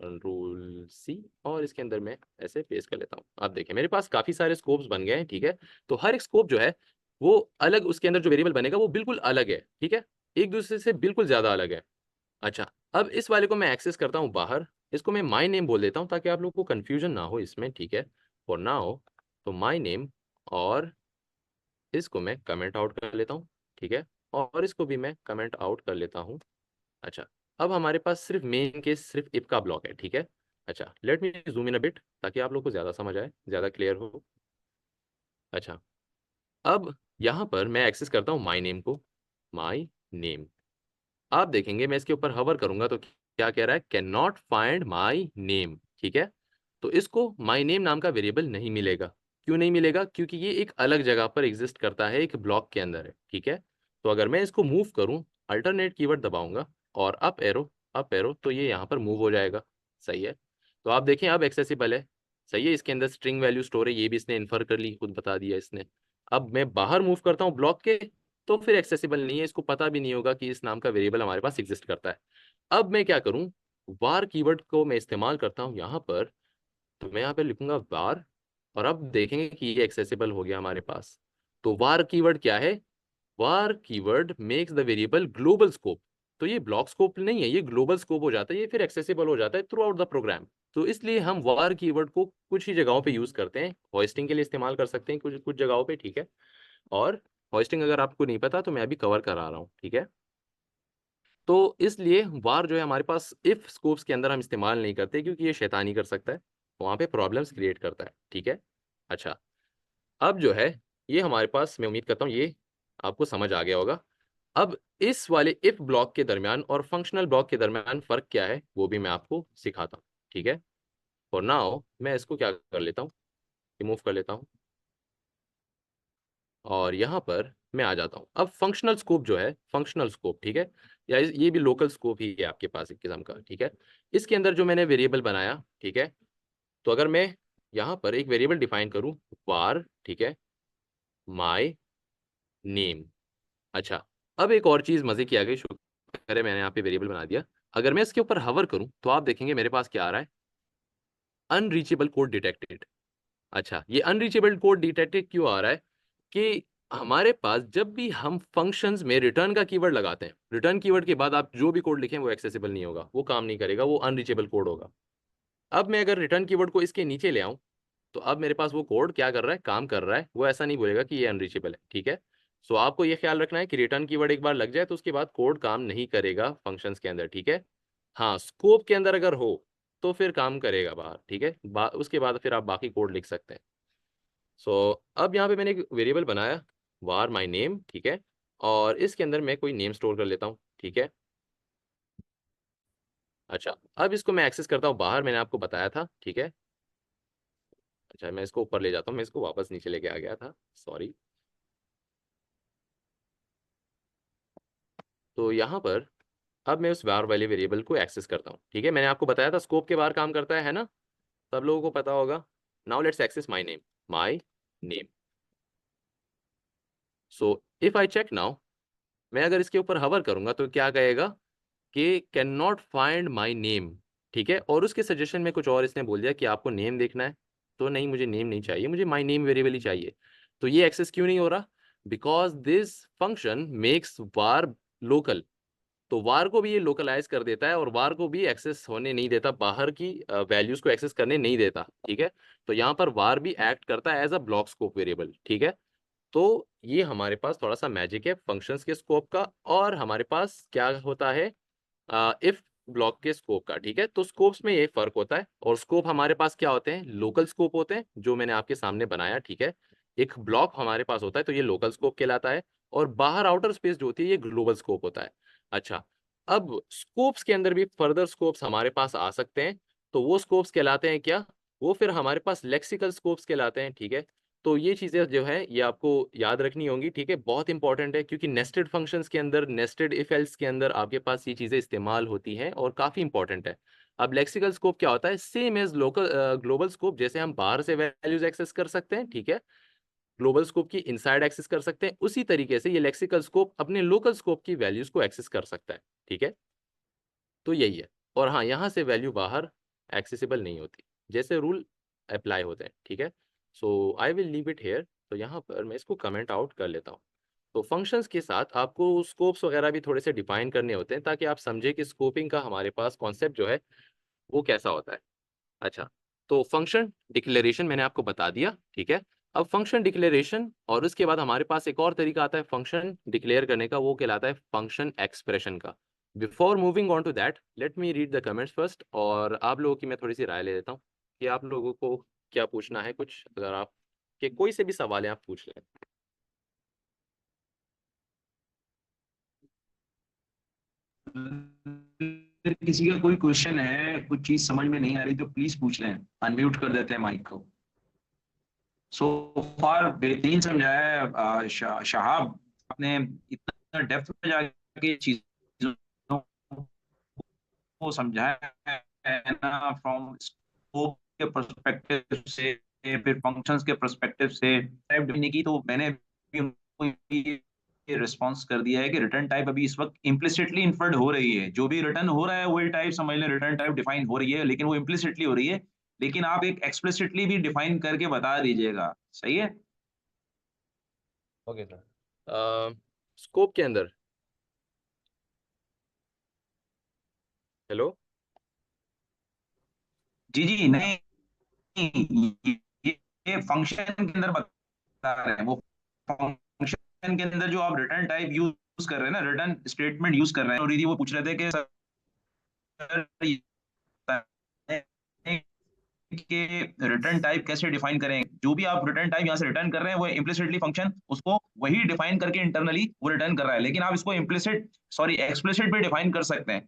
कंट्रोल सी, और इसके अंदर मैं ऐसे पेस्ट कर लेता हूँ। आप देखें मेरे पास काफी सारे स्कोप्स बन गए हैं, ठीक है। तो हर एक स्कोप जो है वो अलग, उसके अंदर जो वेरिएबल बनेगा वो बिल्कुल अलग है, ठीक है, एक दूसरे से बिल्कुल ज्यादा अलग है। अच्छा, अब इस वाले को मैं एक्सेस करता हूँ बाहर, इसको मैं माई नेम बोल देता हूँ ताकि आप लोग को कंफ्यूजन ना हो इसमें, ठीक है, फॉर नाउ। तो माई नेम, और इसको मैं कमेंट आउट कर लेता हूँ, ठीक है, और इसको भी मैं कमेंट आउट कर लेता हूँ। अच्छा, अब हमारे पास सिर्फ मेन केस सिर्फ इफ का ब्लॉक है, ठीक है। अच्छा, let me zoom in a bit ताकि आप लोग को ज़्यादा समझ आए, ज़्यादा क्लियर हो। अच्छा, अब यहाँ पर मैं एक्सेस करता हूँ माई नेम को, माई नेम। आप देखेंगे मैं इसके ऊपर हवर करूंगा तो क्या कह रहा है, can not find my name, ठीक है। तो इसको माई नेम नाम का वेरिएबल नहीं मिलेगा। क्यों नहीं मिलेगा? क्योंकि ये एक अलग जगह पर एग्जिस्ट करता है, एक ब्लॉक के अंदर है, ठीक है। तो अगर मैं इसको मूव करूं, अल्टरनेट कीवर्ड दबाऊंगा और अप एरो, तो ये यहाँ पर मूव हो जाएगा, सही है। तो आप देखें अब एक्सेसिबल है, सही है। इसके अंदर स्ट्रिंग वैल्यू स्टोर है, ये भी इसने इन्फर कर ली, खुद बता दिया इसने। अब मैं बाहर मूव करता हूँ ब्लॉक के, तो फिर एक्सेसिबल नहीं है, इसको पता भी नहीं होगा कि इस नाम का वेरिएबल हमारे पास एग्जिस्ट करता है। अब मैं क्या करूं, वार कीवर्ड को मैं इस्तेमाल करता हूं यहाँ पर। तो मैं यहाँ पे लिखूंगा वार, और अब देखेंगे कि ये एक्सेसिबल हो गया हमारे पास। तो वार कीवर्ड क्या है, var keyword makes the variable global scope. तो ये ब्लॉक स्कोप नहीं है, ये ग्लोबल स्कोप हो जाता है, ये फिर एक्सेसिबल हो जाता है थ्रू आउट द प्रोग्राम। तो इसलिए हम वार कीवर्ड को कुछ ही जगहों पे यूज करते हैं, होस्टिंग के लिए इस्तेमाल कर सकते हैं कुछ कुछ जगहों पे, ठीक है। और होस्टिंग अगर आपको नहीं पता तो मैं अभी कवर करा रहा हूँ, ठीक है। तो इसलिए वार जो है हमारे पास इफ स्कोप्स के अंदर हम इस्तेमाल नहीं करते, क्योंकि ये शैतानी कर सकता है, वहाँ पे प्रॉब्लम्स क्रिएट करता है, ठीक है। अच्छा, अब जो है ये हमारे पास, मैं उम्मीद करता हूँ ये आपको समझ आ गया होगा। अब इस वाले इफ ब्लॉक के दरमियान और फंक्शनल ब्लॉक के दरमियान फर्क क्या है वो भी मैं आपको सिखाता हूँ, ठीक है। फॉर नाउ मैं इसको क्या कर लेता हूँ, रिमूव कर लेता हूँ, और यहाँ पर मैं आ जाता हूँ। अब फंक्शनल स्कोप जो है, फंक्शनल स्कोप, ठीक है, या ये भी लोकल स्कोप ही है आपके पास एक किस्म का, ठीक है। इसके अंदर जो मैंने वेरिएबल बनाया, ठीक है, तो अगर मैं यहाँ पर एक वेरिएबल डिफाइन करूँ, वार, ठीक है, माई नेम। अच्छा, अब एक और चीज़ मजे की आ गई, शुक्र है मैंने यहाँ पे वेरिएबल बना दिया। अगर मैं इसके ऊपर हवर करूँ तो आप देखेंगे मेरे पास क्या आ रहा है, अनरीचेबल कोड डिटेक्टेड। अच्छा, ये अनरीचेबल कोड डिटेक्टेड क्यों आ रहा है कि हमारे पास जब भी हम फंक्शंस में रिटर्न का कीवर्ड लगाते हैं, रिटर्न कीवर्ड के बाद आप जो भी कोड लिखें वो एक्सेसिबल नहीं होगा, वो काम नहीं करेगा, वो अनरीचेबल कोड होगा। अब मैं अगर रिटर्न कीवर्ड को इसके नीचे ले आऊं, तो अब मेरे पास वो कोड क्या कर रहा है, काम कर रहा है, वो ऐसा नहीं बोलेगा कि ये अनरीचेबल है, ठीक है। सो आपको ये ख्याल रखना है कि रिटर्न कीवर्ड एक बार लग जाए तो उसके बाद कोड काम नहीं करेगा फंक्शंस के अंदर, ठीक है। हाँ, स्कोप के अंदर अगर हो तो फिर काम करेगा बाहर, ठीक है, उसके बाद फिर आप बाकी कोड लिख सकते हैं। सो अब यहाँ पे मैंने एक वेरिएबल बनाया, वार माई नेम, ठीक है, और इसके अंदर मैं कोई नेम स्टोर कर लेता हूँ, ठीक है। अच्छा, अब इसको मैं एक्सेस करता हूँ बाहर, मैंने आपको बताया था, ठीक है। अच्छा, मैं इसको ऊपर ले जाता हूँ, मैं इसको वापस नीचे लेके आ गया था, सॉरी। तो यहाँ पर अब मैं उस वार वाले वेरिएबल को एक्सेस करता हूँ, ठीक है। मैंने आपको बताया था स्कोप के बाहर काम करता है ना, सब लोगों को पता होगा। Now let's access my name, my name. So if I check now, मैं अगर इसके ऊपर हवर करूंगा तो क्या कहेगा कि can not find my name, ठीक है। और उसके सजेशन में कुछ और इसने बोल दिया कि आपको नेम देखना है, तो नहीं, मुझे नेम नहीं चाहिए, मुझे माई नेम वेरिएबल ही चाहिए। तो ये एक्सेस क्यों नहीं हो रहा, because this function makes war local. तो वार को भी ये लोकलाइज कर देता है और वार को भी एक्सेस होने नहीं देता, बाहर की वैल्यूज को एक्सेस करने नहीं देता, ठीक है। तो यहाँ पर वार भी एक्ट करता है as a block scope variable, ठीक है। तो ये हमारे पास थोड़ा सा मैजिक है फंक्शंस के स्कोप का, और हमारे पास क्या होता है, इफ ब्लॉक के स्कोप का, ठीक है। तो स्कोप्स में ये फर्क होता है, और स्कोप हमारे पास क्या होते हैं, लोकल स्कोप होते हैं, जो मैंने आपके सामने बनाया, ठीक है। एक ब्लॉक हमारे पास होता है तो ये लोकल स्कोप कहलाता है, और बाहर आउटर स्पेस जो होती है ये ग्लोबल स्कोप होता है। अच्छा, अब स्कोप्स के अंदर भी फर्दर स्कोप्स हमारे पास आ सकते हैं, तो वो स्कोप्स कहलाते हैं क्या, वो फिर हमारे पास लेक्सिकल स्कोप्स कहलाते हैं, ठीक है। तो ये चीजें जो है ये आपको याद रखनी होंगी, ठीक है, बहुत इंपॉर्टेंट है, क्योंकि नेस्टेड फंक्शंस के अंदर, नेस्टेड इफ एल्स के अंदर आपके पास ये चीजें इस्तेमाल होती हैं और काफी इंपॉर्टेंट है। अब लेक्सिकल स्कोप क्या होता है, same as local global scope, जैसे हम बाहर से वैल्यूज एक्सेस कर सकते हैं, ठीक है, ग्लोबल स्कोप की इनसाइड एक्सेस कर सकते हैं, उसी तरीके से ये लेक्सिकल स्कोप अपने लोकल स्कोप की वैल्यूज को एक्सेस कर सकता है, ठीक है। तो यही है। और हाँ, यहाँ से वैल्यू बाहर एक्सेसिबल नहीं होती, जैसे रूल अप्लाई होते हैं, ठीक है। So I will leave it here. तो यहाँ पर मैं इसको कमेंट आउट कर लेता हूँ। तो फंक्शंस के साथ आपको स्कोप्स वगैरह भी थोड़े से डिफाइन करने होते हैं, ताकि आप समझे कि स्कोपिंग का हमारे पास कॉन्सेप्ट जो है वो कैसा होता है। अच्छा, तो फंक्शन डिक्लेरेशन मैंने आपको बता दिया, ठीक है। अब फंक्शन डिक्लेरेशन और उसके बाद हमारे पास एक और तरीका आता है फंक्शन डिक्लेयर करने का, वो कहलाता है फंक्शन एक्सप्रेशन का। Before moving on to that, let me read the comments first, और आप लोगों की मैं थोड़ी सी राय ले लेता हूँ कि आप लोगों को क्या पूछना है, कुछ अगर आप के कोई से भी सवाल है आप पूछ लें। अगर किसी का कोई क्वेश्चन है, कुछ चीज समझ में नहीं आ रही, तो प्लीज पूछ लें, अनम्यूट कर देते हैं माइक को। सो फार बेहतरीन समझाया है, शहाब, आपने इतना डेप्थ में जाके चीजों को समझाया है ना, फ्रॉम स्कोप के पर्सपेक्टिव से, फिर फंक्शंस के पर्सपेक्टिव से टाइप देने की, तो मैंने भी रिस्पॉन्स कर दिया है कि रिटर्न टाइप अभी इस वक्त इम्प्लिसिटली इन्फर्ड हो रही है, जो भी रिटर्न हो रहा है वही टाइप समझ लें, रिटर्न टाइप डिफाइन हो रही है, लेकिन वो इम्प्लिसिटली हो रही है, लेकिन आप एक एक्सप्लिसिटली भी डिफाइन करके बता दीजिएगा, सही है। Okay sir. स्कोप के अंदर, हेलो। जी जी, नहीं, ये फंक्शन के अंदर बता रहे हैं, वो फंक्शन के अंदर जो आप रिटर्न टाइप यूज कर रहे हैं ना, रिटर्न स्टेटमेंट यूज कर रहे हैं, और दीदी वो पूछ रहे थे कि सर कि रिटर्न टाइप कैसे डिफाइन करें, जो भी आप रिटर्न टाइप यहाँ से रिटर्न कर रहे हैं वो इम्प्लिसिटली फंक्शन उसको वही डिफाइन करके इंटरनली वो रिटर्न कर रहा है, लेकिन आप इसको इम्प्लिसिट सॉरी एक्सप्लिसिट भी डिफाइन कर सकते हैं,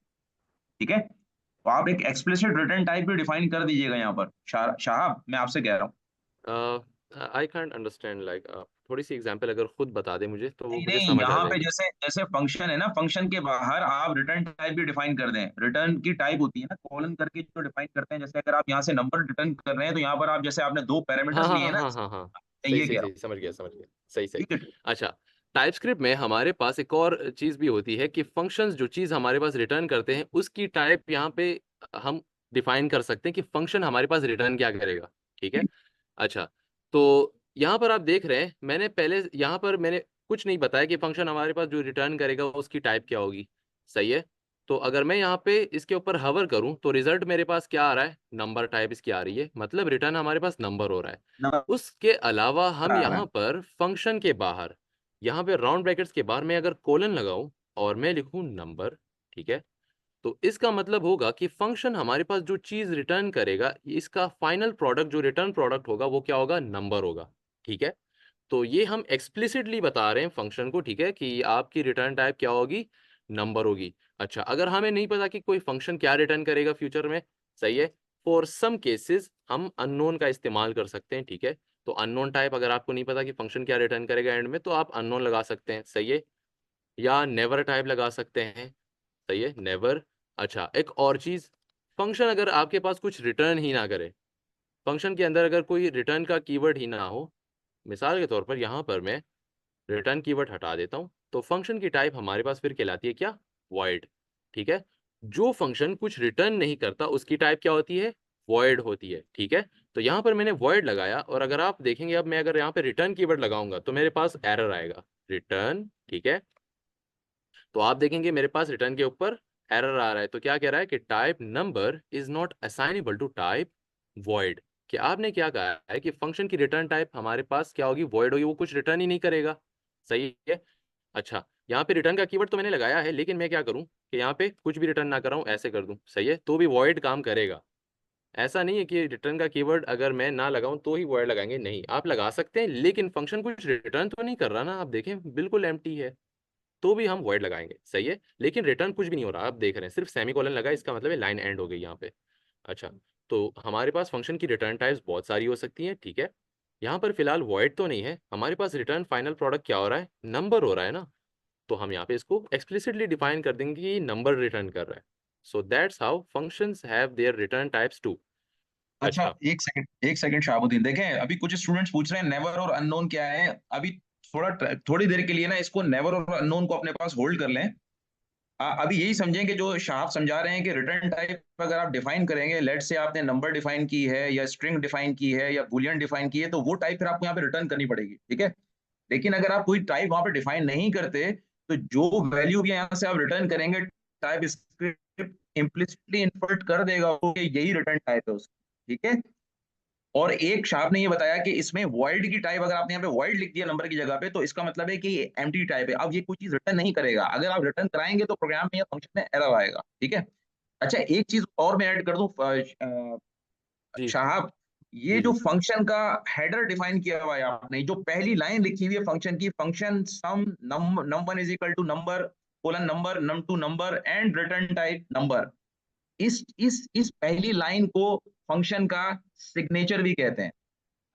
ठीक है। तो आप एक एक्सप्लिसिट रिटर्न टाइप भी डिफाइन कर दीजिएगा यहाँ पर, शाहब मैं आपसे कह रहा हूँ। आई कांट अंडरस्टैंड, लाइक थोड़ी सी एग्जांपल अगर खुद बता दें मुझे, तो वो नहीं मुझे नहीं, समझ आ यहाँ पे जाएगी। जैसे जैसे फंक्शन है ना, फंक्शन के बाहर आप रिटर्न टाइप भी डिफाइन कर दें, रिटर्न की टाइप होती है ना कॉलन करके जो डिफाइन करते हैं, जैसे अगर आप यहाँ से नंबर रिटर्न कर रहे हैं, तो यहाँ पर आप जैसे आपने दो हाँ पैरामीटर्स हाँ लिए हाँ हैं ना, हाँ हाँ हाँ, मैं सही ये सही कह रहा सही, समझ गया समझ गया, सही हूँ, सही। ठीक है। अच्छा, टाइपस्क्रिप्ट में हमारे पास एक और चीज़ भी होती है कि फंक्शंस जो चीज़ हमारे पास रिटर्न करते हैं उसकी टाइप यहाँ पे हम डिफाइन कर सकते हैं कि फंक्शन हमारे पास रिटर्न क्या करेगा, ठीक है। अच्छा, तो यहाँ पर आप देख रहे हैं, मैंने पहले यहाँ पर मैंने कुछ नहीं बताया कि फंक्शन हमारे पास जो रिटर्न करेगा उसकी टाइप क्या होगी, सही है। तो अगर मैं यहाँ पे इसके ऊपर हवर करूँ तो रिजल्ट मेरे पास क्या आ रहा है, नंबर टाइप इसकी आ रही है, मतलब रिटर्न हमारे पास नंबर हो रहा है। नंबर उसके अलावा हम आ रहा यहाँ है। पर फंक्शन के बाहर, यहाँ पे राउंड ब्रैकेट्स के बाहर मैं अगर कोलन लगाऊं और मैं लिखूं नंबर, ठीक है, तो इसका मतलब होगा कि फंक्शन हमारे पास जो चीज रिटर्न करेगा, इसका फाइनल प्रोडक्ट जो रिटर्न प्रोडक्ट होगा वो क्या होगा, नंबर होगा, ठीक है। तो ये हम एक्सप्लिसिटली बता रहे हैं फंक्शन को, ठीक है, कि आपकी रिटर्न टाइप क्या होगी, नंबर होगी। अच्छा, अगर हमें नहीं पता कि कोई फंक्शन क्या रिटर्न करेगा फ्यूचर में, सही है, फॉर सम केसेस हम अननोन का इस्तेमाल कर सकते हैं, ठीक है। तो अननोन टाइप, अगर आपको नहीं पता कि फंक्शन क्या रिटर्न करेगा एंड में, तो आप अननोन लगा सकते हैं, सही है, या नेवर टाइप लगा सकते हैं, सही है, नेवर। अच्छा, एक और चीज, फंक्शन अगर आपके पास कुछ रिटर्न ही ना करे, फंक्शन के अंदर अगर कोई रिटर्न का कीवर्ड ही ना हो, मिसाल के तौर पर यहाँ पर मैं रिटर्न कीवर्ड हटा देता हूँ, तो फंक्शन की टाइप हमारे पास फिर कहलाती है क्या, वॉइड, ठीक है। जो फंक्शन कुछ रिटर्न नहीं करता उसकी टाइप क्या होती है, वॉइड होती है, ठीक है। तो यहाँ पर मैंने वॉइड लगाया, और अगर आप देखेंगे, अब मैं अगर यहाँ पे रिटर्न कीवर्ड लगाऊंगा तो मेरे पास एरर आएगा, रिटर्न, ठीक है। तो आप देखेंगे मेरे पास रिटर्न के ऊपर एरर आ रहा है, तो क्या कह रहा है कि type number is not assignable to type void, कि आपने क्या कहा है कि फंक्शन की रिटर्न टाइप हमारे पास क्या होगी, वॉइड होगी, वो कुछ रिटर्न ही नहीं करेगा, सही है। अच्छा, यहाँ पे रिटर्न का कीवर्ड तो मैंने लगाया है, लेकिन मैं क्या करूँ कि यहाँ पे कुछ भी रिटर्न ना कर रहा हूँ, ऐसे कर दूँ, सही है, तो भी वॉइड काम करेगा। ऐसा नहीं है कि रिटर्न का कीवर्ड अगर मैं ना लगाऊं तो ही वॉइड लगाएंगे, नहीं, आप लगा सकते हैं, लेकिन फंक्शन कुछ रिटर्न तो नहीं कर रहा ना, आप देखें बिल्कुल एम्प्टी है। तो भी हम void लगाएंगे, सही है। लेकिन रिटर्न कुछ भी नहीं हो रहा, आप देख रहे हैं सिर्फ सेमीकोलन लगा, इसका मतलब है लाइन एंड हो गई यहाँ पे। अच्छा, तो हमारे पास फंक्शन की रिटर्न टाइप्स बहुत सारी हो सकती हैं, ठीक है। यहाँ पर फिलहाल void तो नहीं है, हमारे पास रिटर्न फाइनल प्रोडक्ट क्या हो रहा है, नंबर हो रहा है ना। तो हम यहाँ पे इसको एक्सप्लिसिटली डिफाइन कर देंगे कि नंबर रिटर्न कर रहा है। So that's how functions have their return types too. अच्छा, अच्छा। एक सेकंड शाहबुद्दीन, देखें अभी कुछ स्टूडेंट्स पूछ रहे हैं नेवर और अननोन क्या है। अभी थोड़ी देर के लिए ना इसको नेवर और अननोन को अपने पास होल्ड कर लें। अभी यही समझें कि जो शाह समझा रहे हैं कि रिटर्न टाइप अगर आप डिफाइन करेंगे, लेट से आपने नंबर डिफाइन की है या स्ट्रिंग डिफाइन की है या बूलियन डिफाइन की है, तो वो टाइप फिर आपको यहाँ पे रिटर्न करनी पड़ेगी, ठीक है। लेकिन अगर आप कोई टाइप वहां पे डिफाइन नहीं करते, तो जो वैल्यू भी यहाँ से आप रिटर्न करेंगे, टाइप स्क्रिप्ट इम्प्लिसिटली इन्फर्ट कर देगा कि यही रिटर्न टाइप है उसकी, ठीक है। और एक शार्प ने ये बताया कि इसमें वॉइड की टाइप, अगर आपने यहाँ पे वॉइड लिख दिया नंबर की जगह पे, तो इसका मतलब है कि ये एम्प्टी टाइप है। अब ये कोई चीज रिटर्न नहीं करेगा, अगर आप रिटर्न कराएंगे तो प्रोग्राम में या फंक्शन में एरर आएगा, ठीक है। अच्छा, एक चीज और मैं ऐड कर दूं जी शाहब, ये जी जो जी। फंक्शन का हेडर डिफाइन किया हुआ है आपने, जो पहली लाइन लिखी हुई है फंक्शन की, फंक्शन सम नम1 is equal to number colon number num2 number and return type number, इस पहली लाइन को फंक्शन का सिग्नेचर भी कहते हैं।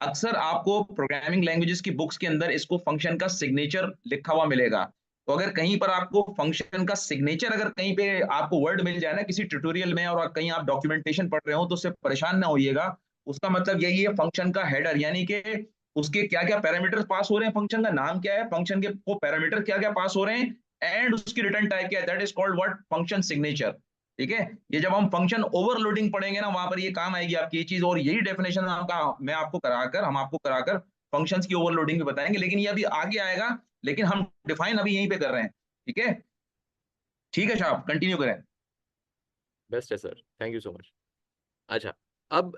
अक्सर आपको प्रोग्रामिंग लैंग्वेजेस की बुक्स के अंदर इसको फंक्शन का सिग्नेचर लिखा हुआ मिलेगा। तो अगर कहीं पर आपको फंक्शन का सिग्नेचर, अगर कहीं पे आपको वर्ड मिल जाए ना किसी ट्यूटोरियल में, और कहीं आप डॉक्यूमेंटेशन पढ़ रहे हो, तो उससे परेशान ना होइएगा। उसका मतलब यही है फंक्शन का हेडर, यानी कि उसके क्या क्या पैरामीटर्स पास हो रहे हैं, फंक्शन का नाम क्या है, फंक्शन के वो पैरामीटर क्या क्या पास हो रहे हैं, एंड उसकी रिटर्न टाइप क्या है, that is called what, function signature, ठीक है। ये जब हम फंक्शन ओवरलोडिंग पढ़ेंगे ना, वहां पर ये काम आएगी आपकी ये चीज, और यही डेफिनेशन हम आपको कराकर फंक्शंस की ओवरलोडिंग भी बताएंगे, लेकिन ये अभी आगे आएगा। लेकिन हम डिफाइन अभी यहीं पे कर रहे हैं, ठीक है। ठीक है साहब, कंटिन्यू करें। बेस्ट है sir, thank you so much. अच्छा, अब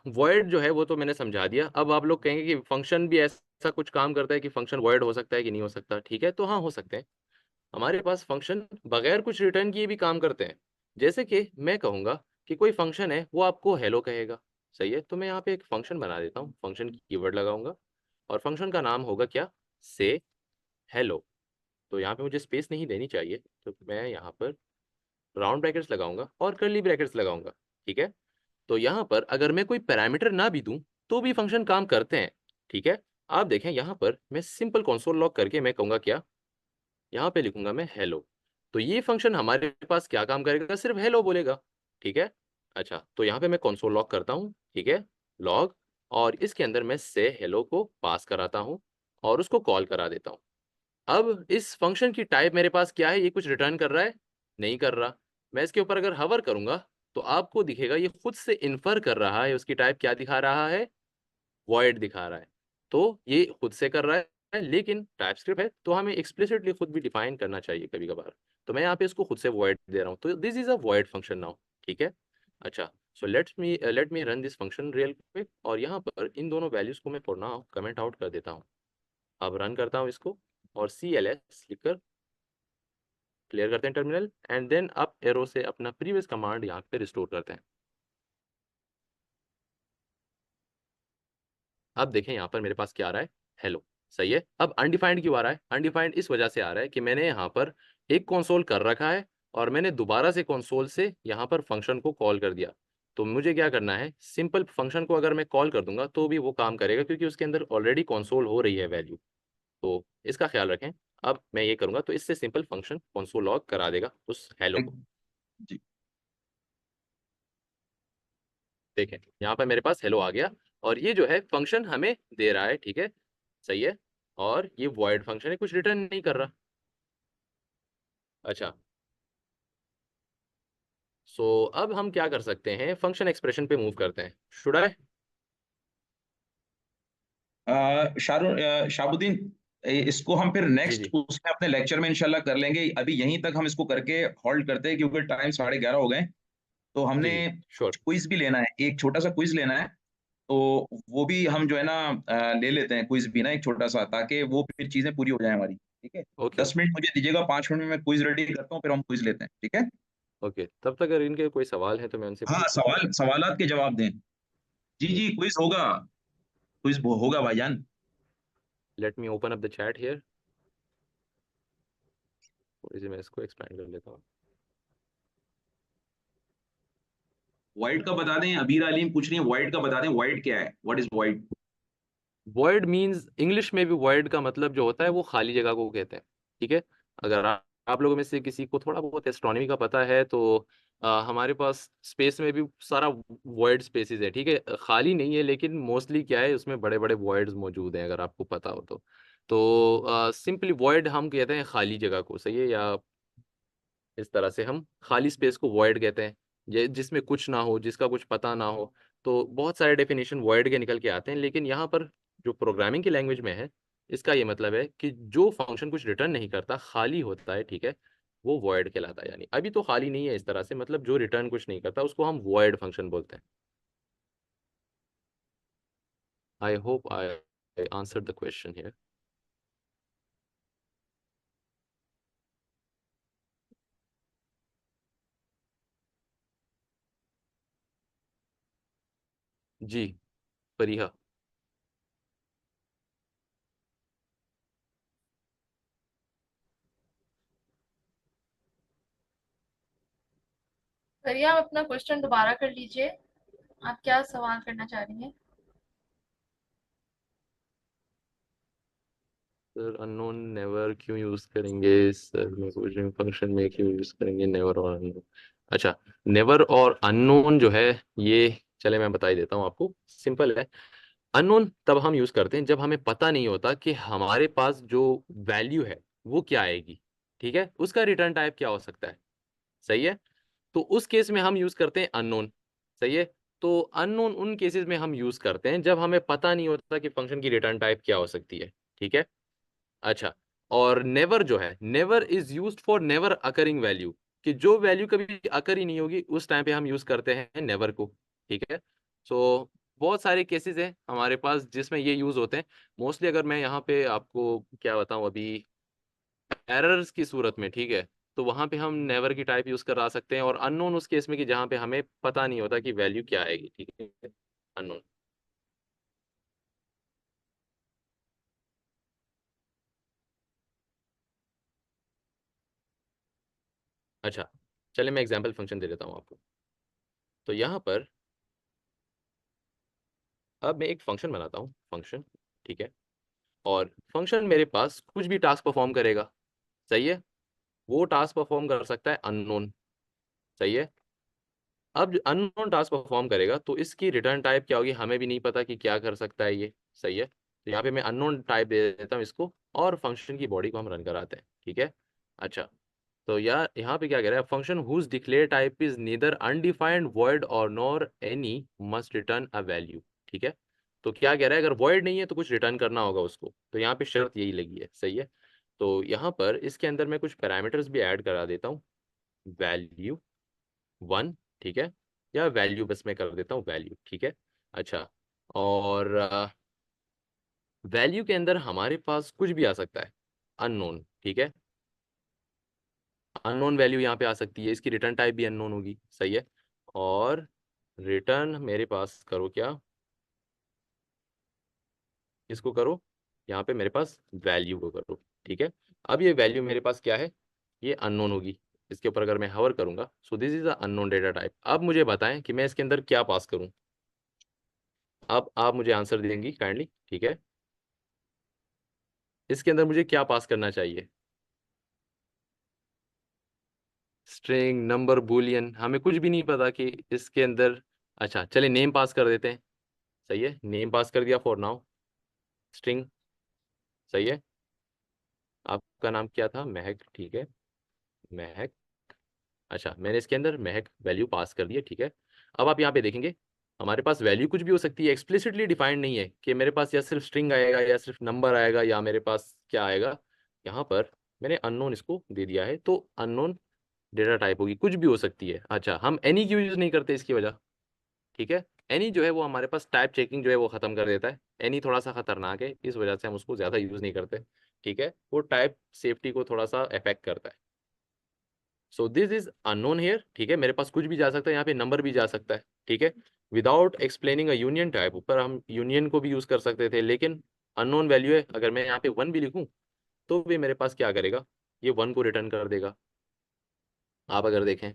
वॉइड जो है वो तो मैंने समझा दिया। अब आप लोग कहेंगे कि फंक्शन भी ऐसा कुछ काम करता है कि फंक्शन वॉइड हो सकता है कि नहीं हो सकता, ठीक है। तो हाँ, हो सकते हैं। हमारे पास फंक्शन बगैर कुछ रिटर्न किए भी काम करते हैं। जैसे कि मैं कहूँगा कि कोई फंक्शन है, वो आपको हेलो कहेगा, सही है। तो मैं यहाँ पे एक फंक्शन बना देता हूँ, फंक्शन की कीवर्ड लगाऊंगा, और फंक्शन का नाम होगा क्या, से हेलो। तो यहाँ पे मुझे स्पेस नहीं देनी चाहिए, तो मैं यहाँ पर राउंड ब्रैकेट्स लगाऊंगा और कर्ली ब्रैकेट्स लगाऊंगा, ठीक है। तो यहाँ पर अगर मैं कोई पैरामीटर ना भी दूं तो भी फंक्शन काम करते हैं, ठीक है। आप देखें यहाँ पर मैं सिंपल कंसोल लॉग करके मैं कहूँगा क्या, यहाँ पे लिखूंगा मैं हेलो। तो ये फंक्शन हमारे पास क्या काम करेगा, सिर्फ हेलो बोलेगा, ठीक है। अच्छा, तो यहाँ पे मैं कंसोल लॉग करता हूँ, ठीक है, लॉग, और इसके अंदर मैं से हेलो को पास कराता हूँ और उसको कॉल करा देता हूँ। अब इस फंक्शन की टाइप मेरे पास क्या है, ये कुछ रिटर्न कर रहा है, नहीं कर रहा। मैं इसके ऊपर अगर हवर करूंगा तो आपको दिखेगा ये खुद से इन्फर कर रहा है, उसकी टाइप क्या दिखा रहा है, वॉइड दिखा रहा है। तो ये खुद से कर रहा है, लेकिन टाइपस्क्रिप्ट है तो हमें एक्सप्लिसिटली खुद भी डिफाइन करना चाहिए कभी कभार। तो मैं यहाँ पे इसको खुद से वॉइड दे रहा हूँ, तो this is a void function now, ठीक है। अच्छा, सो let me run this function real quick, और यहाँ पर इन दोनों वैल्यूज को मैं फॉर नाउ कमेंट आउट कर देता हूँ। अब रन करता हूँ इसको, और CLS लिखकर क्लियर करते हैं terminal, and then up arrow से अपना प्रीवियस कमांड यहाँ पे रिस्टोर करते हैं। अब देखें यहाँ पर मेरे पास क्या आ रहा है, हेलो, सही है। अब अनडिफाइंड क्यों आ रहा है, अनडिफाइंड इस वजह से आ रहा है कि मैंने यहाँ पर एक कंसोल कर रखा है, और मैंने दोबारा से कंसोल से यहाँ पर फंक्शन को कॉल कर दिया। तो मुझे क्या करना है, सिंपल फंक्शन को अगर मैं कॉल कर दूंगा तो भी वो काम करेगा, क्योंकि उसके अंदर ऑलरेडी कंसोल हो रही है वैल्यू। तो इसका ख्याल रखें। अब मैं ये करूंगा तो इससे सिंपल फंक्शन कंसोल लॉग करा देगा उस हेलो को। जी। देखें यहाँ पर मेरे पास हेलो आ गया, और ये जो है फंक्शन हमें दे रहा है, ठीक है, सही है। और ये वॉइड फंक्शन है, कुछ रिटर्न नहीं कर रहा। अच्छा, सो अब हम क्या कर सकते हैं, फंक्शन एक्सप्रेशन पे मूव करते हैं, शुड आई। शाहबुद्दीन, इसको हम फिर जी नेक्स्ट जी उसमें अपने लेक्चर में इंशाल्लाह कर लेंगे। अभी यहीं तक हम इसको करके होल्ड करते हैं, क्योंकि टाइम 11:30 हो गए। तो जी हमने जी, श्योर। क्विज भी लेना है, एक छोटा सा क्विज लेना है। तो वो भी हम जो है ना ले लेते हैं क्विज भी ना, एक छोटा सा, ताकि वो फिर चीजें पूरी हो जाए हमारी, ठीक है। ओके 10 मिनट मुझे दीजिएगा, 5 मिनट में मैं क्विज रेडी करता हूँ, फिर हम क्विज लेते हैं, ठीक है। ओके, तब तक अगर इनके कोई सवाल है तो मैं उनसे हाँ, पूछ सकता हूँ। सवालात के जवाब दें। जी जी, जी, क्विज होगा, क्विज होगा भाईजान। Let me open up the chat here. थोड़ी सी मैं इसको एक्सप्लेन कर लेता हूँ। वाइड का बता दें, अबीर आलीम पूछ रही है वाइड का बता दें, वाइड क्या है, what is wide? Void means, English में भी वॉइड का मतलब जो होता है वो खाली जगह को कहते हैं। ठीक है, अगर आप लोगों में से किसी को थोड़ा बहुत एस्ट्रोनॉमी का पता है तो हमारे पास स्पेस में भी सारा वॉइड स्पेसेस है। ठीक है, खाली नहीं है, लेकिन मोस्टली क्या है उसमें बड़े बड़े वॉइड्स मौजूद हैं, अगर आपको पता हो तो सिंपली वॉइड हम कहते हैं खाली जगह को, सही है, या इस तरह से हम खाली स्पेस को वॉइड कहते हैं, जिसमें कुछ ना हो, जिसका कुछ पता ना हो। तो बहुत सारे डेफिनेशन वॉइड के निकल के आते हैं, लेकिन यहाँ पर जो प्रोग्रामिंग की लैंग्वेज में है, इसका ये मतलब है कि जो फंक्शन कुछ रिटर्न नहीं करता, खाली होता है, ठीक है, वो वॉइड कहलाता है। यानी अभी तो खाली नहीं है इस तरह से, मतलब जो रिटर्न कुछ नहीं करता उसको हम वॉइड फंक्शन बोलते हैं। I hope I answer the question here. जी, फरीहा। करिए, आप अपना क्वेश्चन दोबारा कर लीजिए। आप क्या सवाल करना चाह रही हैं? सर अननोन नेवर क्यों यूज करेंगे? सर मैं पूछ रही हूँ फंक्शन में क्यों यूज करेंगे नेवर और अननोन? अच्छा, नेवर और अननोन जो है, ये चले मैं बता ही देता हूँ आपको, सिंपल है। अननोन तब हम यूज करते हैं जब हमें पता नहीं होता कि हमारे पास जो वैल्यू है वो क्या आएगी, ठीक है, उसका रिटर्न टाइप क्या हो सकता है, सही है। तो उस केस में हम यूज करते हैं अननोन, सही है। तो अननोन उन केसेस में हम यूज करते हैं जब हमें पता नहीं होता कि फंक्शन की रिटर्न टाइप क्या हो सकती है, ठीक है। अच्छा, और नेवर जो है, never is used for never occurring value, कि जो वैल्यू कभी अकर ही नहीं होगी उस टाइम पे हम यूज करते हैं नेवर को, ठीक है। सो बहुत सारे केसेस हैं हमारे पास जिसमें ये यूज होते हैं। मोस्टली अगर मैं यहाँ पे आपको क्या बताऊं, अभी एरर्स की सूरत में, ठीक है, तो वहां पे हम नेवर की टाइप यूज करा सकते हैं, और अननोन उस केस में कि जहाँ पे हमें पता नहीं होता कि वैल्यू क्या आएगी, ठीक है, अननोन। अच्छा, चलिए मैं एग्जाम्पल फंक्शन दे देता हूँ आपको। तो यहाँ पर अब मैं एक फंक्शन बनाता हूँ, फंक्शन, ठीक है, और फंक्शन मेरे पास कुछ भी टास्क परफॉर्म करेगा, सही है। वो टास्क परफॉर्म कर सकता है अननोन, सही है। अब अननोन टास्क परफॉर्म करेगा तो इसकी रिटर्न टाइप क्या होगी, हमें भी नहीं पता कि क्या कर सकता है ये, सही है। तो यहाँ पे मैं अननोन टाइप दे देता हूँ इसको, और फंक्शन की बॉडी को हम रन कराते हैं, ठीक है। अच्छा, तो यार यहाँ पे क्या कह रहा है, function whose declare type is neither undefined void और nor any must return a value, ठीक है। तो क्या कह रहा है, अगर वॉइड नहीं है तो कुछ रिटर्न करना होगा उसको, तो यहाँ पे शर्त यही लगी है, सही है। तो यहाँ पर इसके अंदर मैं कुछ पैरामीटर्स भी ऐड करा देता हूँ, वैल्यू 1, ठीक है, या वैल्यू बस मैं कर देता हूँ वैल्यू, ठीक है। अच्छा, और वैल्यू के अंदर हमारे पास कुछ भी आ सकता है, अननोन, ठीक है, अननोन वैल्यू यहाँ पे आ सकती है, इसकी रिटर्न टाइप भी अननोन होगी, सही है। और रिटर्न मेरे पास करो क्या, इसको करो, यहाँ पे मेरे पास वैल्यू को करो, ठीक है। अब ये वैल्यू मेरे पास क्या है, ये अननोन होगी। इसके ऊपर अगर मैं हवर करूंगा, सो this is a unknown data type. अब मुझे बताएं कि मैं इसके अंदर क्या पास करूं। अब आप मुझे आंसर देंगी काइंडली, ठीक है। इसके अंदर मुझे क्या पास करना चाहिए, स्ट्रिंग, नंबर, बूलियन, हमें कुछ भी नहीं पता कि इसके अंदर। अच्छा चलिए नेम पास कर देते हैं, सही है, नेम पास कर दिया फॉर नाउ, स्ट्रिंग, सही है। आपका नाम क्या था, महक, ठीक है, महक। अच्छा, मैंने इसके अंदर महक वैल्यू पास कर दी है, ठीक है। अब आप यहाँ पे देखेंगे हमारे पास वैल्यू कुछ भी हो सकती है, एक्सप्लिसिटली डिफाइंड नहीं है कि मेरे पास या सिर्फ स्ट्रिंग आएगा या सिर्फ नंबर आएगा या मेरे पास क्या आएगा। यहाँ पर मैंने अननोन इसको दे दिया है, तो अननोन डेटा टाइप होगी, कुछ भी हो सकती है। अच्छा, हम एनी की यूज नहीं करते इसकी वजह, ठीक है। एनी जो है वो हमारे पास टाइप चेकिंग जो है वो खत्म कर देता है। एनी थोड़ा सा खतरनाक है, इस वजह से हम उसको ज्यादा यूज नहीं करते, ठीक है, वो टाइप सेफ्टी को थोड़ा सा अफेक्ट करता है। So this is unknown here, ठीक है, मेरे पास कुछ भी जा सकता है, यहाँ पे नंबर भी जा सकता है, ठीक है। Without explaining a union type, ऊपर हम यूनियन को भी यूज कर सकते थे, लेकिन अननोन वैल्यू है, अगर मैं यहाँ पे 1 भी लिखूं तो भी मेरे पास क्या करेगा, ये 1 को रिटर्न कर देगा। आप अगर देखें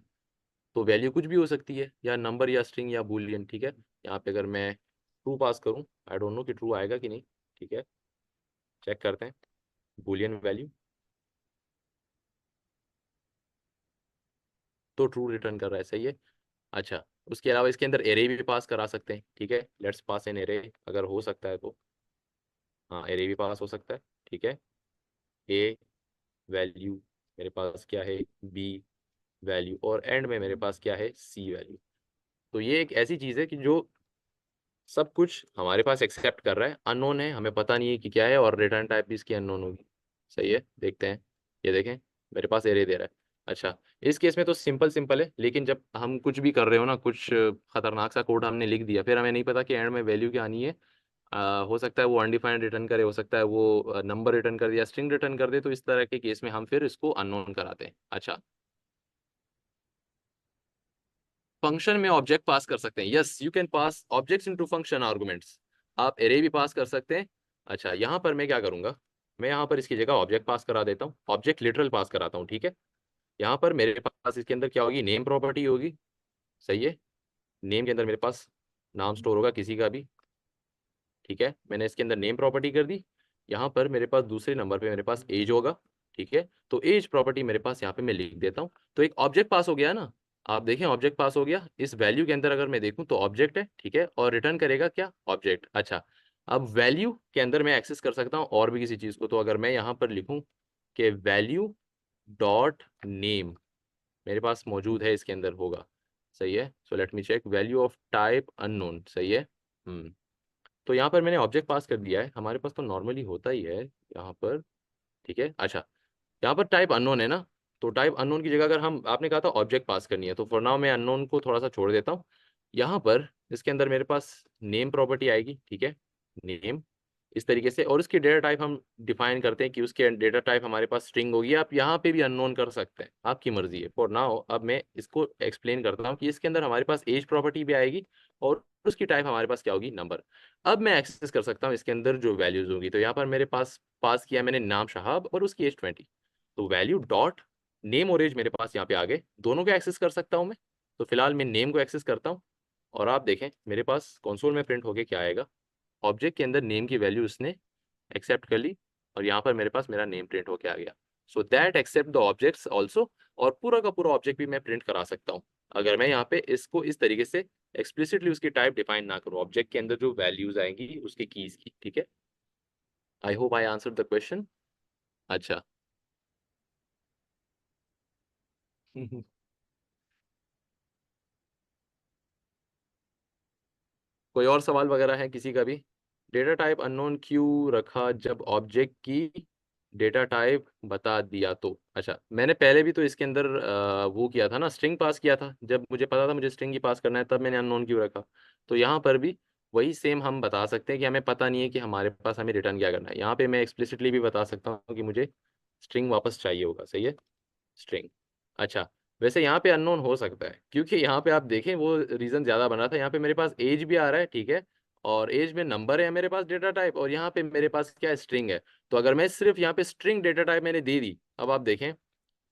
तो वैल्यू कुछ भी हो सकती है, या नंबर या स्ट्रिंग या बूलियन, ठीक है। यहाँ पे अगर मैं ट्रू पास करूँ, आई डोंट नो कि ट्रू आएगा कि नहीं, ठीक है, चेक करते हैं। बूलियन वैल्यू तो ट्रू रिटर्न कर रहा है, सही है। अच्छा, उसके अलावा इसके अंदर एरे भी पास करा सकते हैं, ठीक है। लेट्स पास एन एरे, अगर हो सकता है तो। हाँ, एरे भी पास हो सकता है, ठीक है। ए वैल्यू, मेरे पास क्या है, बी वैल्यू, और एंड में मेरे पास क्या है, सी वैल्यू। तो ये एक ऐसी चीज़ है कि जो सब कुछ हमारे पास एक्सेप्ट कर रहा है, अननोन है, हमें पता नहीं है कि क्या है, और रिटर्न टाइप भी इसकी अननोन होगी। सही है, देखते हैं। ये देखें, मेरे पास एरे दे रहा है। अच्छा, इस केस में तो सिंपल सिंपल है, लेकिन जब हम कुछ भी कर रहे हो ना, कुछ खतरनाक सा कोड हमने लिख दिया, फिर हमें नहीं पता कि एंड में वैल्यू क्या आनी है। हो सकता है वो अनडिफाइंड रिटर्न करे, हो सकता है वो नंबर रिटर्न कर दे या स्ट्रिंग रिटर्न कर दे, तो इस तरह के केस में हम फिर इसको अननोन कराते हैं। अच्छा, फंक्शन में ऑब्जेक्ट पास कर सकते हैं। Yes, you can pass objects into function arguments. आप एरे भी पास कर सकते हैं। अच्छा, यहाँ पर मैं क्या करूंगा, मैं यहाँ पर इसकी जगह ऑब्जेक्ट पास करा देता हूँ, ऑब्जेक्ट लिटरल पास कराता हूँ, ठीक है। यहाँ पर मेरे पास इसके अंदर क्या होगी, नेम प्रॉपर्टी होगी। सही है, नेम के अंदर मेरे पास नाम स्टोर होगा किसी का भी, ठीक है। मैंने इसके अंदर नेम प्रॉपर्टी कर दी। यहाँ पर मेरे पास दूसरे नंबर पे मेरे पास एज होगा, ठीक है। तो एज प्रॉपर्टी मेरे पास यहाँ पे मैं लिख देता हूँ, तो एक ऑब्जेक्ट पास हो गया ना। आप देखें, ऑब्जेक्ट पास हो गया। इस वैल्यू के अंदर अगर मैं देखूँ तो ऑब्जेक्ट है, ठीक है, और रिटर्न करेगा क्या, ऑब्जेक्ट। अच्छा, अब वैल्यू के अंदर मैं एक्सेस कर सकता हूँ और भी किसी चीज़ को। तो अगर मैं यहाँ पर लिखूँ कि वैल्यू डॉट नेम, मेरे पास मौजूद है, इसके अंदर होगा। सही है, so let me check, value of type unknown, सही है। तो यहाँ पर मैंने ऑब्जेक्ट पास कर दिया है, हमारे पास तो नॉर्मली होता ही है यहाँ पर, ठीक है। अच्छा, यहाँ पर टाइप अननोन है ना, तो टाइप अननोन की जगह अगर हम, आपने कहा था ऑब्जेक्ट पास करनी है, तो फॉर नाउ मैं अननोन को थोड़ा सा छोड़ देता हूँ। यहाँ पर इसके अंदर मेरे पास नेम प्रॉपर्टी आएगी, ठीक है, नेम इस तरीके से, और उसकी डेटा टाइप हम डिफाइन करते हैं कि उसके डेटा टाइप हमारे पास स्ट्रिंग होगी। आप यहाँ पे भी अननोन कर सकते हैं, आपकी मर्जी है। फॉर नाउ अब मैं इसको एक्सप्लेन करता हूँ कि इसके अंदर हमारे पास एज प्रॉपर्टी भी आएगी, और उसकी टाइप हमारे पास क्या होगी, नंबर। अब मैं एक्सेस कर सकता हूँ इसके अंदर जो वैल्यूज होगी। तो यहाँ पर मेरे पास पास किया मैंने नाम शहाब और उसकी एज 20। तो वैल्यू डॉट नेम और एज मेरे पास यहाँ पे आ गए, दोनों को एक्सेस कर सकता हूँ मैं। तो फिलहाल मैं नेम को एक्सेस करता हूँ, और आप देखें मेरे पास कंसोल में प्रिंट होके क्या आएगा, ऑब्जेक्ट के अंदर नेम की वैल्यू उसने एक्सेप्ट कर ली, और यहाँ पर मेरे पास मेरा नेम प्रिंट होके आ गया। So that accept the objects also, और पूरा का पूरा ऑब्जेक्ट भी मैं प्रिंट करा सकता हूँ, अगर मैं यहाँ पे इसको इस तरीके से एक्सप्लिसिटली उसकी टाइप डिफाइन ना करूँ, ऑब्जेक्ट के अंदर जो वैल्यूज आएंगी उसकी कीज की, ठीक है। आई hope I answer the question. अच्छा। कोई और सवाल वगैरह है किसी का भी। डेटा टाइप अननोन क्यों रखा जब ऑब्जेक्ट की डेटा टाइप बता दिया तो। अच्छा, मैंने पहले भी तो इसके अंदर वो किया था ना, स्ट्रिंग पास किया था, जब मुझे पता था मुझे स्ट्रिंग ही पास करना है, तब मैंने अननोन क्यों रखा। तो यहाँ पर भी वही सेम हम बता सकते हैं कि हमें पता नहीं है कि हमारे पास हमें रिटर्न क्या करना है। यहाँ पे मैं एक्सप्लिसिटली भी बता सकता हूँ कि मुझे स्ट्रिंग वापस चाहिए होगा, सही है, स्ट्रिंग। अच्छा, वैसे यहाँ पे अननोन हो सकता है, क्योंकि यहाँ पे आप देखें वो रीजन ज्यादा बन रहा था। यहाँ पे मेरे पास एज भी आ रहा है, ठीक है, और एज में नंबर है मेरे पास डेटा टाइप, और यहाँ पे मेरे पास क्या है, स्ट्रिंग है। तो अगर मैं सिर्फ यहाँ पे स्ट्रिंग डेटा टाइप मैंने दे दी, अब आप देखें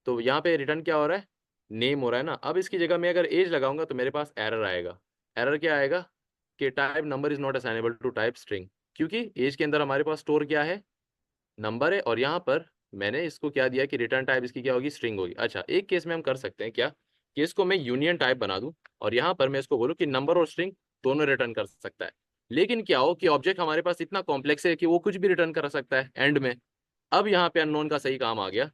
तो यहाँ पे रिटर्न क्या हो रहा है, नेम हो रहा है ना। अब इसकी जगह मैं अगर एज लगाऊंगा तो मेरे पास एरर आएगा। एरर क्या आएगा कि type number is not assignable to type string, क्योंकि एज के अंदर हमारे पास स्टोर क्या है, नंबर है, और यहाँ पर मैंने इसको क्या दिया कि रिटर्न टाइप इसकी क्या होगी, स्ट्रिंग होगी। अच्छा, एक केस में हम कर सकते हैं क्या, कि इसको मैं यूनियन टाइप बना दूं, और यहाँ पर मैं इसको बोलूँ कि नंबर और स्ट्रिंग दोनों रिटर्न कर सकता है। लेकिन क्या हो कि ऑब्जेक्ट हमारे पास इतना कॉम्प्लेक्स है कि वो कुछ भी रिटर्न कर सकता है एंड में। अब यहाँ पे अननोन का सही काम आ गया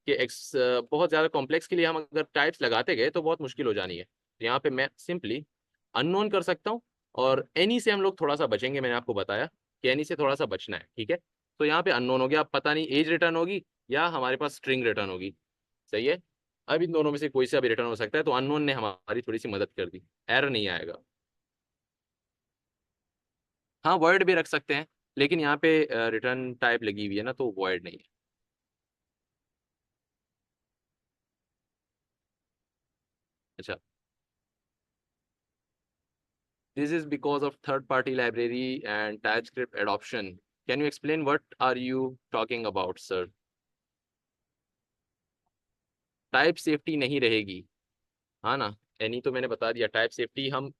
कि एक्स बहुत ज़्यादा कॉम्प्लेक्स के लिए हम अगर टाइप्स लगाते गए तो बहुत मुश्किल हो जानी है। तो यहाँ पे मैं सिंपली अननोन कर सकता हूँ, और एनी से हम लोग थोड़ा सा बचेंगे, मैंने आपको बताया कि एनी से थोड़ा सा बचना है, ठीक है। तो यहाँ पे अननोन हो गया, अब पता नहीं एज रिटर्न होगी या हमारे पास स्ट्रिंग रिटर्न होगी, सही है। अब इन दोनों में से कोई सा भी रिटर्न हो सकता है, तो अननोन ने हमारी थोड़ी सी मदद कर दी, एरर नहीं आएगा। हाँ, वर्ड भी रख सकते हैं, लेकिन यहाँ पे रिटर्न टाइप लगी हुई है ना, तो वर्ड नहीं है। अच्छा, this is because of third party library and TypeScript adoption. Can you explain what are you talking about, sir? Type safety नहीं रहेगी, हाँ ना। एनी तो मैंने बता दिया, टाइप सेफ्टी हम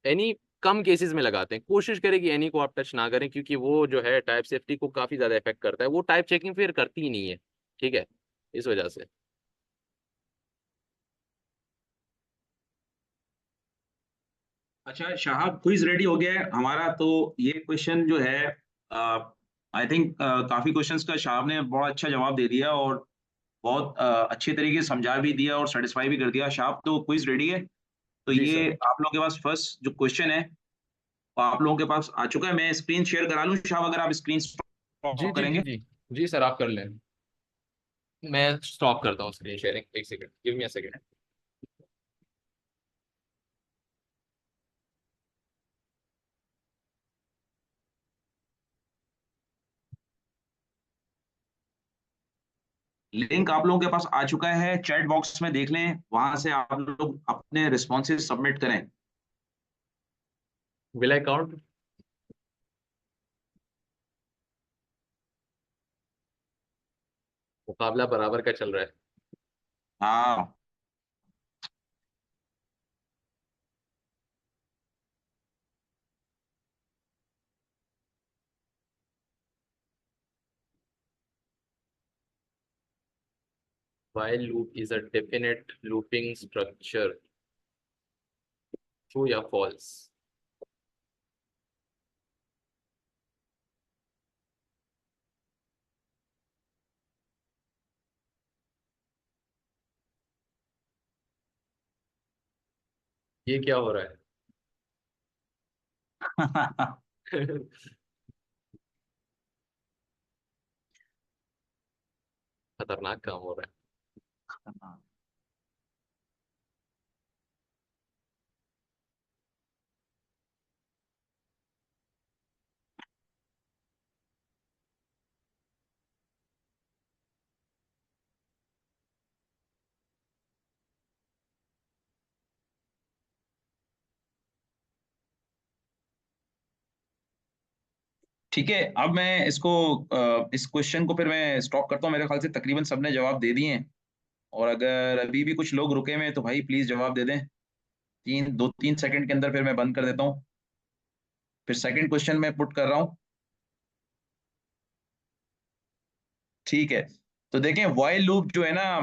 एनी कम केसेस में लगाते हैं, कोशिश करें कि एनी को आप टच ना करें, क्योंकि वो जो है टाइप सेफ्टी को काफी ज्यादा इफेक्ट करता है, वो टाइप चेकिंग फिर करती ही नहीं है, ठीक है, इस वजह से। अच्छा शाहब, क्विज रेडी हो गया है हमारा। तो ये क्वेश्चन जो है, आई थिंक काफी क्वेश्चंस का शाहब ने बड़ा अच्छा जवाब दे दिया, और बहुत अच्छे तरीके से समझा भी दिया और सेटिस्फाई भी कर दिया। शाहब, तो क्विज रेडी है। तो जी ये सर। आप लोगों के पास फर्स्ट जो क्वेश्चन है वो आप लोगों के पास आ चुका है। मैं स्क्रीन शेयर करा लूं शाहब, अगर आप स्क्रीन जी स्टॉप जी जी करेंगे। जी। जी सर, आप कर लें, मैं स्टॉप करता हूँ स्क्रीन शेयरिंग, एक second, give me a second. Link आप लोगों के पास आ चुका है, चैट बॉक्स में देख लें, वहां से आप लोग अपने रिस्पॉन्सेज सबमिट करें। Will I count? मुकाबला बराबर का चल रहा है। हाँ। while loop is a definite looping structure, true या false? ये क्या हो रहा है? खतरनाक काम हो रहा ठीक है, अब मैं इसको इस क्वेश्चन को फिर मैं स्टॉप करता हूँ। मेरे ख्याल से तकरीबन सबने जवाब दे दिए हैं, और अगर अभी भी कुछ लोग रुके हुए हैं तो भाई प्लीज जवाब दे दें। 2-3 सेकंड के अंदर फिर मैं बंद कर देता हूँ। फिर सेकंड क्वेश्चन मैं पुट कर रहा हूँ। ठीक है, तो देखें व्हाइल लूप जो है ना,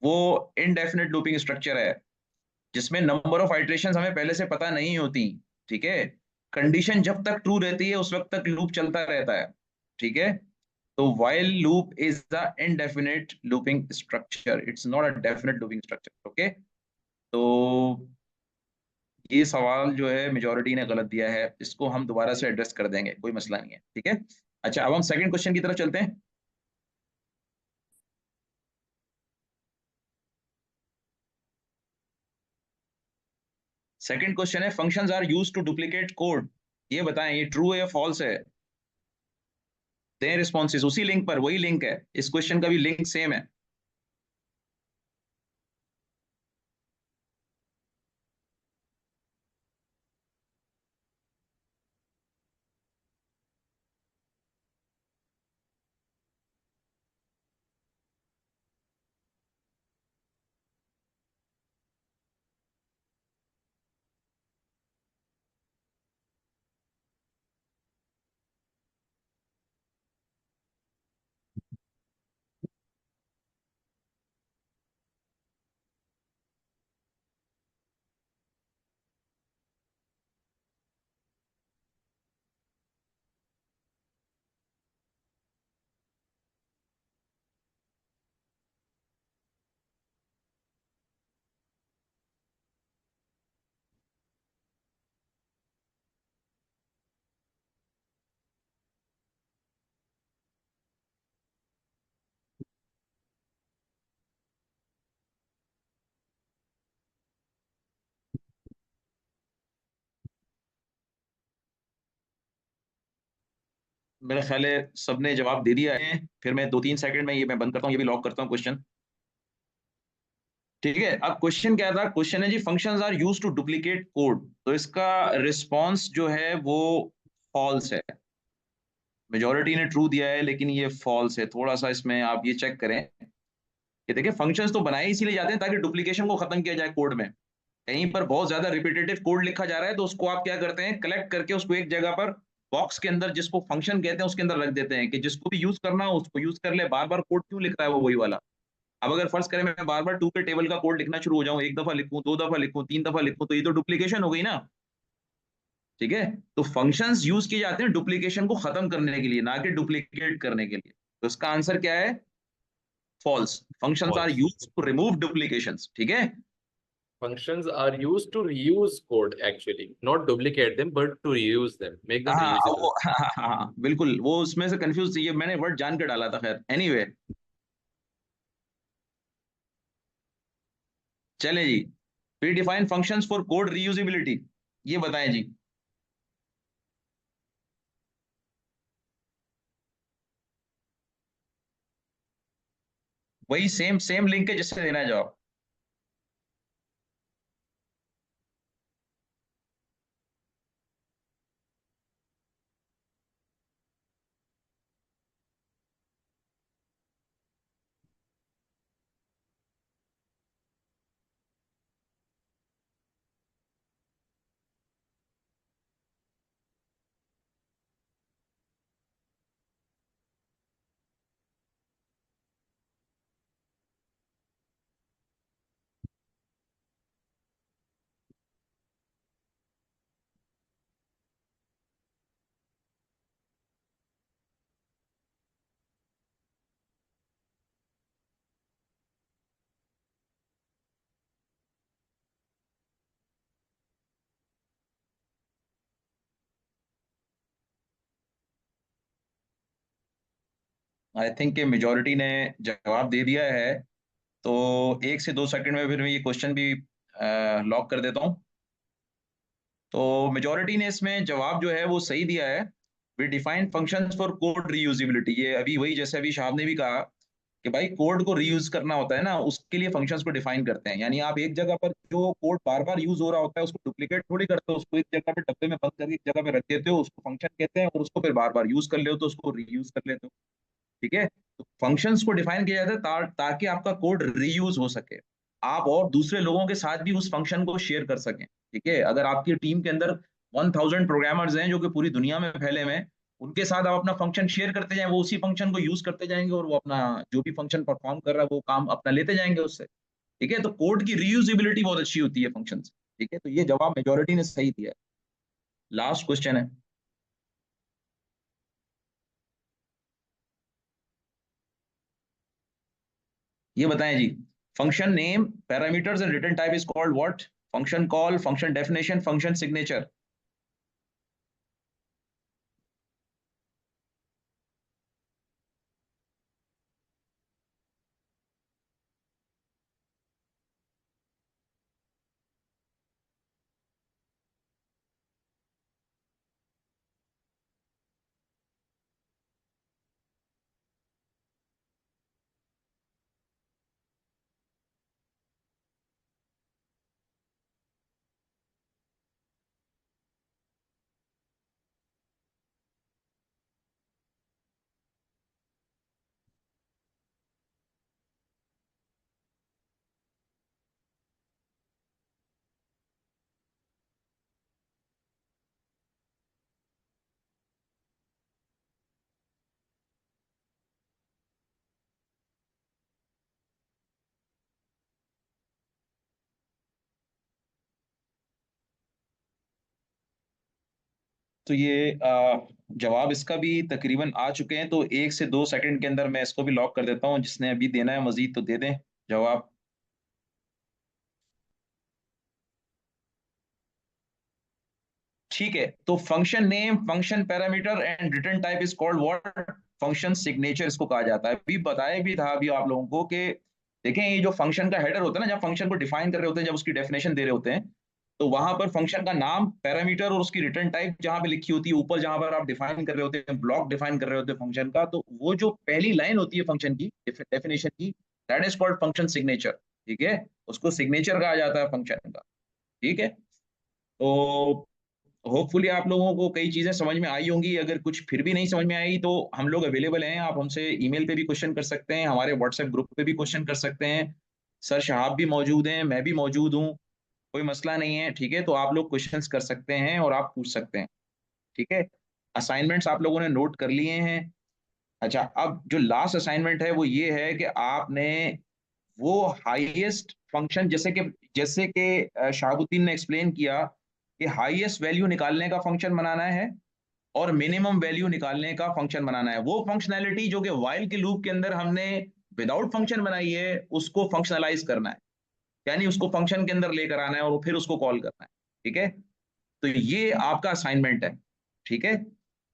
वो इनडेफिनेट लूपिंग स्ट्रक्चर है, जिसमें नंबर ऑफ आइटरेशंस हमें पहले से पता नहीं होती। ठीक है, कंडीशन जब तक ट्रू रहती है उस वक्त तक लूप चलता रहता है। ठीक है, तो while loop is the indefinite looping structure, it's not a definite looping structure. Okay, तो ये सवाल जो है मेजोरिटी ने गलत दिया है, इसको हम दोबारा से एड्रेस कर देंगे, कोई मसला नहीं है। ठीक है, अच्छा अब हम सेकंड क्वेश्चन की तरफ चलते हैं। सेकंड क्वेश्चन है, functions are used to duplicate code. ये बताएं ये ट्रू है या फॉल्स है। दें रिस्पॉन्सेज उसी लिंक पर, वही लिंक है, इस क्वेश्चन का भी लिंक सेम है। मेरा ख्याल है सबने जवाब दे दिया है। फिर मैं 2-3 सेकंड में ये मैं बंद करता हूँ, ये भी लॉक करता हूँ क्वेश्चन। ठीक है, अब क्वेश्चन क्या था? क्वेश्चन है जी, functions are used to duplicate code. तो इसका रिस्पांस जो है वो फॉल्स है। मेजोरिटी ने ट्रू दिया है, लेकिन ये फॉल्स है। थोड़ा सा इसमें आप ये चेक करें कि देखिए फंक्शंस तो बनाए इसीलिए जाते हैं ताकि डुप्लीकेशन को खत्म किया जाए कोड में। कहीं पर बहुत ज्यादा रिपीटेटिव कोड लिखा जा रहा है तो उसको आप क्या करते हैं, कलेक्ट करके उसको एक जगह पर बॉक्स के अंदर, जिसको फंक्शन कहते हैं, उसके अंदर रख देते हैं कि जिसको भी यूज करना हो उसको यूज कर ले। बार बार कोड क्यों लिख रहा है वो वही वाला। अब अगर फर्ज करें मैं बार बार टू के टेबल का कोड लिखना शुरू हो जाऊं, एक दफा लिखूं, दो दफा लिखूं, तीन दफा लिखूं, तो ये तो डुप्लीकेशन हो गई ना। ठीक है, तो फंक्शंस यूज किए जाते हैं डुप्लीकेशन को खत्म करने के लिए, ना कि डुप्लीकेट करने के लिए। तो इसका आंसर क्या है? False. Functions are false. Used to remove duplications. ठीक है। Functions are used to reuse code actually, not duplicate them, but to reuse them, make them हाँ reusable. वो हाँ, बिल्कुल वो उसमें से कंफ्यूज थी, ये मैंने वर्ड जान के डाला था। खैर एनीवे, चले जी। Predefine functions for code reusability, ये बताएं जी। वही सेम सेम लिंक है जिससे देना है जवाब। आई थिंक कि मेजोरिटी ने जवाब दे दिया है। तो 1 से 2 सेकंड में फिर मैं ये क्वेश्चन भी लॉक कर देता हूँ। तो मेजोरिटी ने इसमें जवाब जो है वो सही दिया है। We define functions for code reusability, ये अभी वही जैसे अभी शाह ने भी कहा कि भाई कोड को रीयूज करना होता है ना, उसके लिए फंक्शंस को डिफाइन करते हैं। यानी आप एक जगह पर जो कोड बार बार यूज हो रहा होता है उसको डुप्लीकेट थोड़ी करते हो, उसको एक जगह पे डब्बे में बंद करके एक जगह पे रख देते हो, उसको फंक्शन कहते हैं, और उसको फिर बार बार यूज कर ले हो तो उसको रीयूज कर लेते हो। ठीक है, तो फंक्शंस को डिफाइन किया जाता है ताकि आपका कोड रीयूज हो सके, आप और दूसरे लोगों के साथ भी उस फंक्शन को शेयर कर सकें। ठीक है, अगर आपकी टीम के अंदर 1000 प्रोग्रामर्स हैं जो कि पूरी दुनिया में फैले हुए हैं, उनके साथ आप अपना फंक्शन शेयर करते जाएं, वो उसी फंक्शन को यूज करते जाएंगे और वो अपना जो भी फंक्शन परफॉर्म कर रहा है वो काम अपना लेते जाएंगे उससे। ठीक है, तो कोड की रीयूजेबिलिटी बहुत अच्छी होती है फंक्शन से। ठीक है, तो ये जवाब मेजोरिटी ने सही दिया है। लास्ट क्वेश्चन है, ये बताएं जी। Function name, parameters and return type is called what? Function call, function definition, function signature. तो ये जवाब इसका भी तकरीबन आ चुके हैं, तो 1 से 2 सेकंड के अंदर मैं इसको भी लॉक कर देता हूँ। जिसने अभी देना है मजीद तो दे दें जवाब। ठीक है, तो function name, function parameter and return type is called what? Function signature इसको कहा जाता है। अभी बताया भी था अभी आप लोगों को कि देखें ये जो फंक्शन का हेडर होता है ना, जब फंक्शन को डिफाइन कर रहे होते हैं, जब उसकी डेफिनेशन दे रहे होते हैं, तो वहां पर फंक्शन का नाम, पैरामीटर और उसकी रिटर्न टाइप जहां पे लिखी होती है ऊपर, जहां पर आप डिफाइन कर रहे होते हैं, ब्लॉक डिफाइन कर रहे होते हैं फंक्शन का, तो वो जो पहली लाइन होती है फंक्शन की डेफिनेशन की, that is called function signature. ठीक है, उसको सिग्नेचर कहा जाता है फंक्शन का। ठीक है, तो होपफुली आप लोगों को कई चीजें समझ में आई होंगी। अगर कुछ फिर भी नहीं समझ में आई तो हम लोग अवेलेबल हैं, आप हमसे ईमेल पे भी क्वेश्चन कर सकते हैं, हमारे व्हाट्सएप ग्रुप पे भी क्वेश्चन कर सकते हैं। सर शहाब भी मौजूद हैं, मैं भी मौजूद हूँ, कोई मसला नहीं है। ठीक है, तो आप लोग क्वेश्चंस कर सकते हैं और आप पूछ सकते हैं। ठीक है, असाइनमेंट्स आप लोगों ने नोट कर लिए हैं। अच्छा, अब जो लास्ट असाइनमेंट है वो ये है कि आपने वो हाईएस्ट फंक्शन, जैसे कि शहाबुद्दीन ने एक्सप्लेन किया कि हाईएस्ट वैल्यू निकालने का फंक्शन बनाना है और मिनिमम वैल्यू निकालने का फंक्शन बनाना है। वो फंक्शनैलिटी जो कि व्हाइल के लूप के अंदर हमने विदाउट फंक्शन बनाई है, उसको फंक्शनलाइज करना है, यानी उसको फंक्शन के अंदर लेकर आना है और फिर उसको कॉल करना है। ठीक है, तो ये आपका असाइनमेंट है। ठीक है,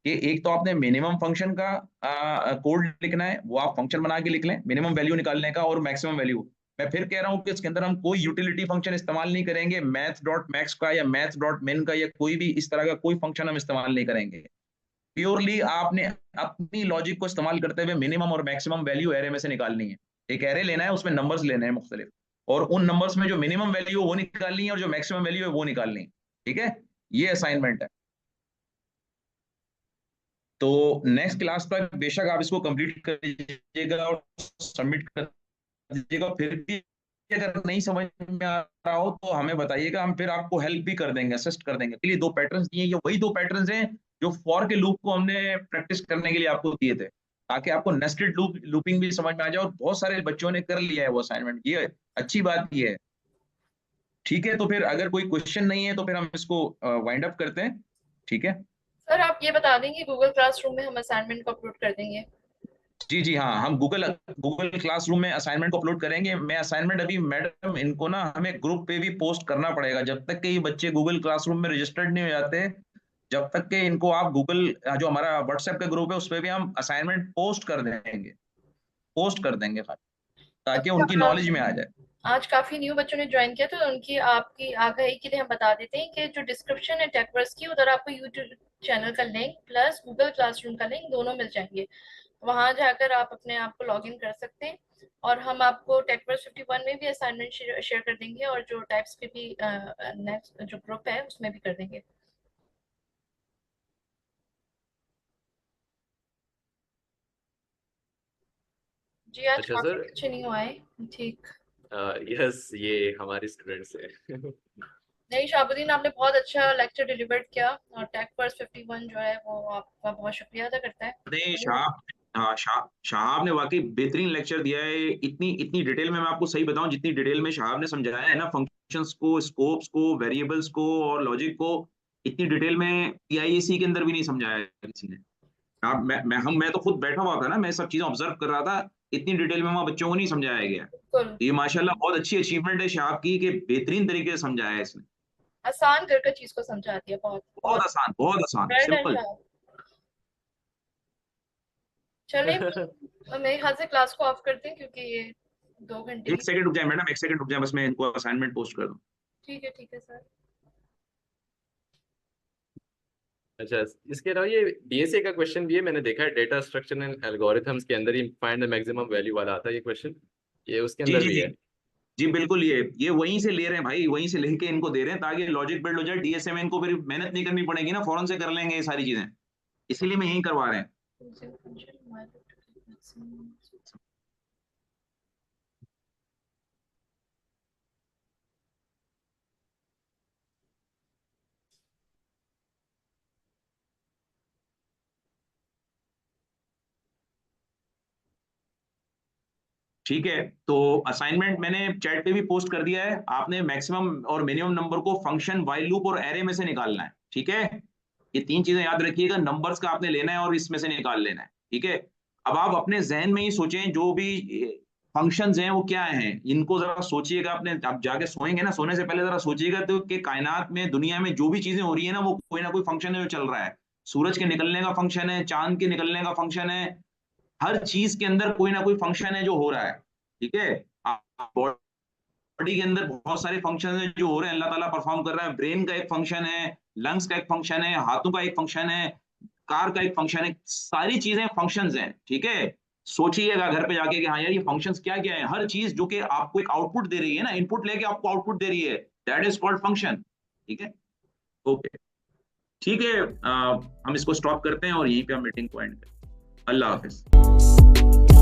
कि एक तो आपने मिनिमम फंक्शन का कोड लिखना है, वो आप फंक्शन बना के लिख लें मिनिमम वैल्यू निकालने का और मैक्सिमम वैल्यू। मैं फिर कह रहा हूं कि इसके अंदर हम कोई यूटिलिटी फंक्शन इस्तेमाल नहीं करेंगे, मैथ डॉट मैक्स का या मैथ डॉट मिन का या कोई भी इस तरह का कोई फंक्शन हम इस्तेमाल नहीं करेंगे। प्योरली आपने अपनी लॉजिक को इस्तेमाल करते हुए मिनिमम और मैक्सिमम वैल्यू एरे में से निकालनी है। एक एरे लेना है, उसमें नंबर्स लेने हैं मुख्तलिफ, और उन नंबर्स में जो मिनिमम वैल्यू है वो निकालनी है और जो मैक्सिमम वैल्यू है वो निकालनी है। ठीक है, ये असाइनमेंट है। तो नेक्स्ट क्लास तक बेशक आप इसको कंप्लीट कर दीजिएगा और सबमिट कर दीजिएगा। फिर भी अगर नहीं समझ में आ रहा हो तो हमें बताइएगा, हम फिर आपको हेल्प भी कर देंगे, असिस्ट कर देंगे। के लिए दो पैटर्न्स दिए, ये वही दो पैटर्न्स हैं जो फॉर के लूप को हमने प्रैक्टिस करने के लिए आपको दिए थे, ताकि आपको नेस्टेड लूपिंग भी समझ में आ जाए। और बहुत सारे बच्चों ने कर लिया है वो असाइनमेंट, ये अच्छी बात ये है। ठीक है, तो फिर अगर कोई क्वेश्चन नहीं है तो फिर हम इसको वाइंड अप करते हैं। ठीक है, सर आप ये बता देंगे गूगल क्लासरूम में हम असाइनमेंट को अपलोड कर देंगे? जी जी हाँ, हम गूगल गूगल क्लासरूम में असाइनमेंट को अपलोड करेंगे। मैं असाइनमेंट अभी मैडम इनको ना हमें ग्रुप पे भी पोस्ट करना पड़ेगा, जब तक कि ये बच्चे गूगल क्लासरूम में रजिस्टर्ड नहीं हो जाते, जब तक कि इनको आप गूगल जो हमारा व्हाट्सएप का ग्रुप है उस पर भी हम असाइनमेंट पोस्ट कर देंगे, पोस्ट कर देंगे तो ताकि उनकी क्या नॉलेज में आ जाए। आज काफी न्यू बच्चों ने ज्वाइन किया, तो उनकी आपकी आगाही के लिए हम बता देते हैं कि जो डिस्क्रिप्शन है टेकवर्स की, उधर आपको यूट्यूब चैनल का लिंक प्लस गूगल क्लासरूम का लिंक दोनों मिल जाएंगे। वहां जाकर आप अपने आप को लॉग इन कर सकते हैं, और हम आपको टेकवर्स 51 में भी असाइनमेंट शेयर कर देंगे, और जो टाइप्स पे भी नेक्स्ट जो ग्रुप है उसमें भी कर देंगे। जी आज अच्छा काफी सर। बच्चे नहीं हुए हैं। ठीक। यस, ये हमारी स्टूडेंट्स है। नहीं शाहबुद्दीन, आपने बहुत अच्छा लेक्चर डिलीवर किया, और टेकवर्स 51 जो है वो आपका बहुत शुक्रिया अदा करता है। नहीं, शाहाब ने वाकई बेहतरीन लेक्चर दिया है। इतनी इतनी डिटेल में मैं आपको सही बताऊं, जितनी डिटेल में शाहाब ने समझाया है ना, फंक्शंस को, स्कोप्स को, वेरिएबल्स को और लॉजिक को, इतनी डिटेल में पीआईएसी के अंदर भी नहीं समझाया है किसी ने। आप मैं तो खुद बैठा हुआ था ना, मैं सब चीजें ऑब्जर्व कर रहा था, इतनी डिटेल में वहां बच्चों को नहीं समझाया गया। बिल्कुल। ये माशाल्लाह बहुत अच्छी अचीवमेंट है शाहाब की, कि बेहतरीन तरीके से समझाया है इसने। आसान कर चीज को समझा दिया, बहुत बहुत बहुत। आसान, बहुत आसान, वेल डन सिंपल। शाह। चलिए, मेरे ख्याल से क्लास को ऑफ करते हैं क्योंकि ये 2 घंटे एक की। सेकंड रुक जाए मैडम, एक सेकंड रुक जाए, बस मैं इनको असाइनमेंट पोस्ट कर दूं। ठीक है सर। अच्छा, इसके अलावा ये डीएसए का क्वेश्चन भी है, मैंने देखा है, डेटा स्ट्रक्चर एंड एल्गोरिथम्स के अंदर ही फाइंड द मैक्सिमम वैल्यू वाला आता है ये क्वेश्चन, ये उसके जी अंदर जी भी जी है। जी, बिल्कुल। ये वहीं से ले रहे हैं भाई, वहीं से लेके इनको दे रहे हैं ताकि लॉजिक बिल्ड हो जाए। डीएसए में इनको फिर मेहनत नहीं करनी पड़ेगी ना, फौरन से कर लेंगे ये सारी चीजें, इसीलिए मैं यही करवा रहे हैं। ठीक है, तो असाइनमेंट मैंने चैट पे भी पोस्ट कर दिया है। आपने मैक्सिमम और मिनिमम नंबर को फंक्शन, व्हाइल लूप और एरे में से निकालना है। ठीक है, ये तीन चीजें याद रखिएगा, नंबर्स का आपने लेना है और इसमें से निकाल लेना है। ठीक है, अब आप अपने जहन में ही सोचें जो भी फंक्शंस हैं वो क्या हैं, इनको जरा सोचिएगा। अपने आप जाके सोएंगे ना, सोने से पहले जरा सोचिएगा तो कि कायनात में, दुनिया में जो भी चीजें हो रही है ना, वो कोई ना कोई फंक्शन है जो चल रहा है। सूरज के निकलने का फंक्शन है, चांद के निकलने का फंक्शन है, हर चीज के अंदर कोई ना कोई फंक्शन है जो हो रहा है। ठीक है, बॉडी के अंदर बहुत सारे फंक्शन हैं जो हो रहे हैं, अल्लाह ताला परफॉर्म कर रहा है। ब्रेन का एक फंक्शन है, लंग्स का एक फंक्शन है, हाथों का एक फंक्शन है, कार का एक फंक्शन है, सारी चीजें फंक्शंस हैं। ठीक है, सोचिएगा घर पे जाके कि हाँ यार ये फंक्शंस क्या क्या है। हर चीज जो कि आपको एक आउटपुट दे रही है ना, इनपुट लेके आपको आउटपुट दे रही है, दैट इज कॉल्ड फंक्शन। ठीक है, ओके। ठीक है, हम इसको स्टॉप करते हैं और यहीं पे हम मीटिंग को एंड करते हैं। अल्लाह हाफिज।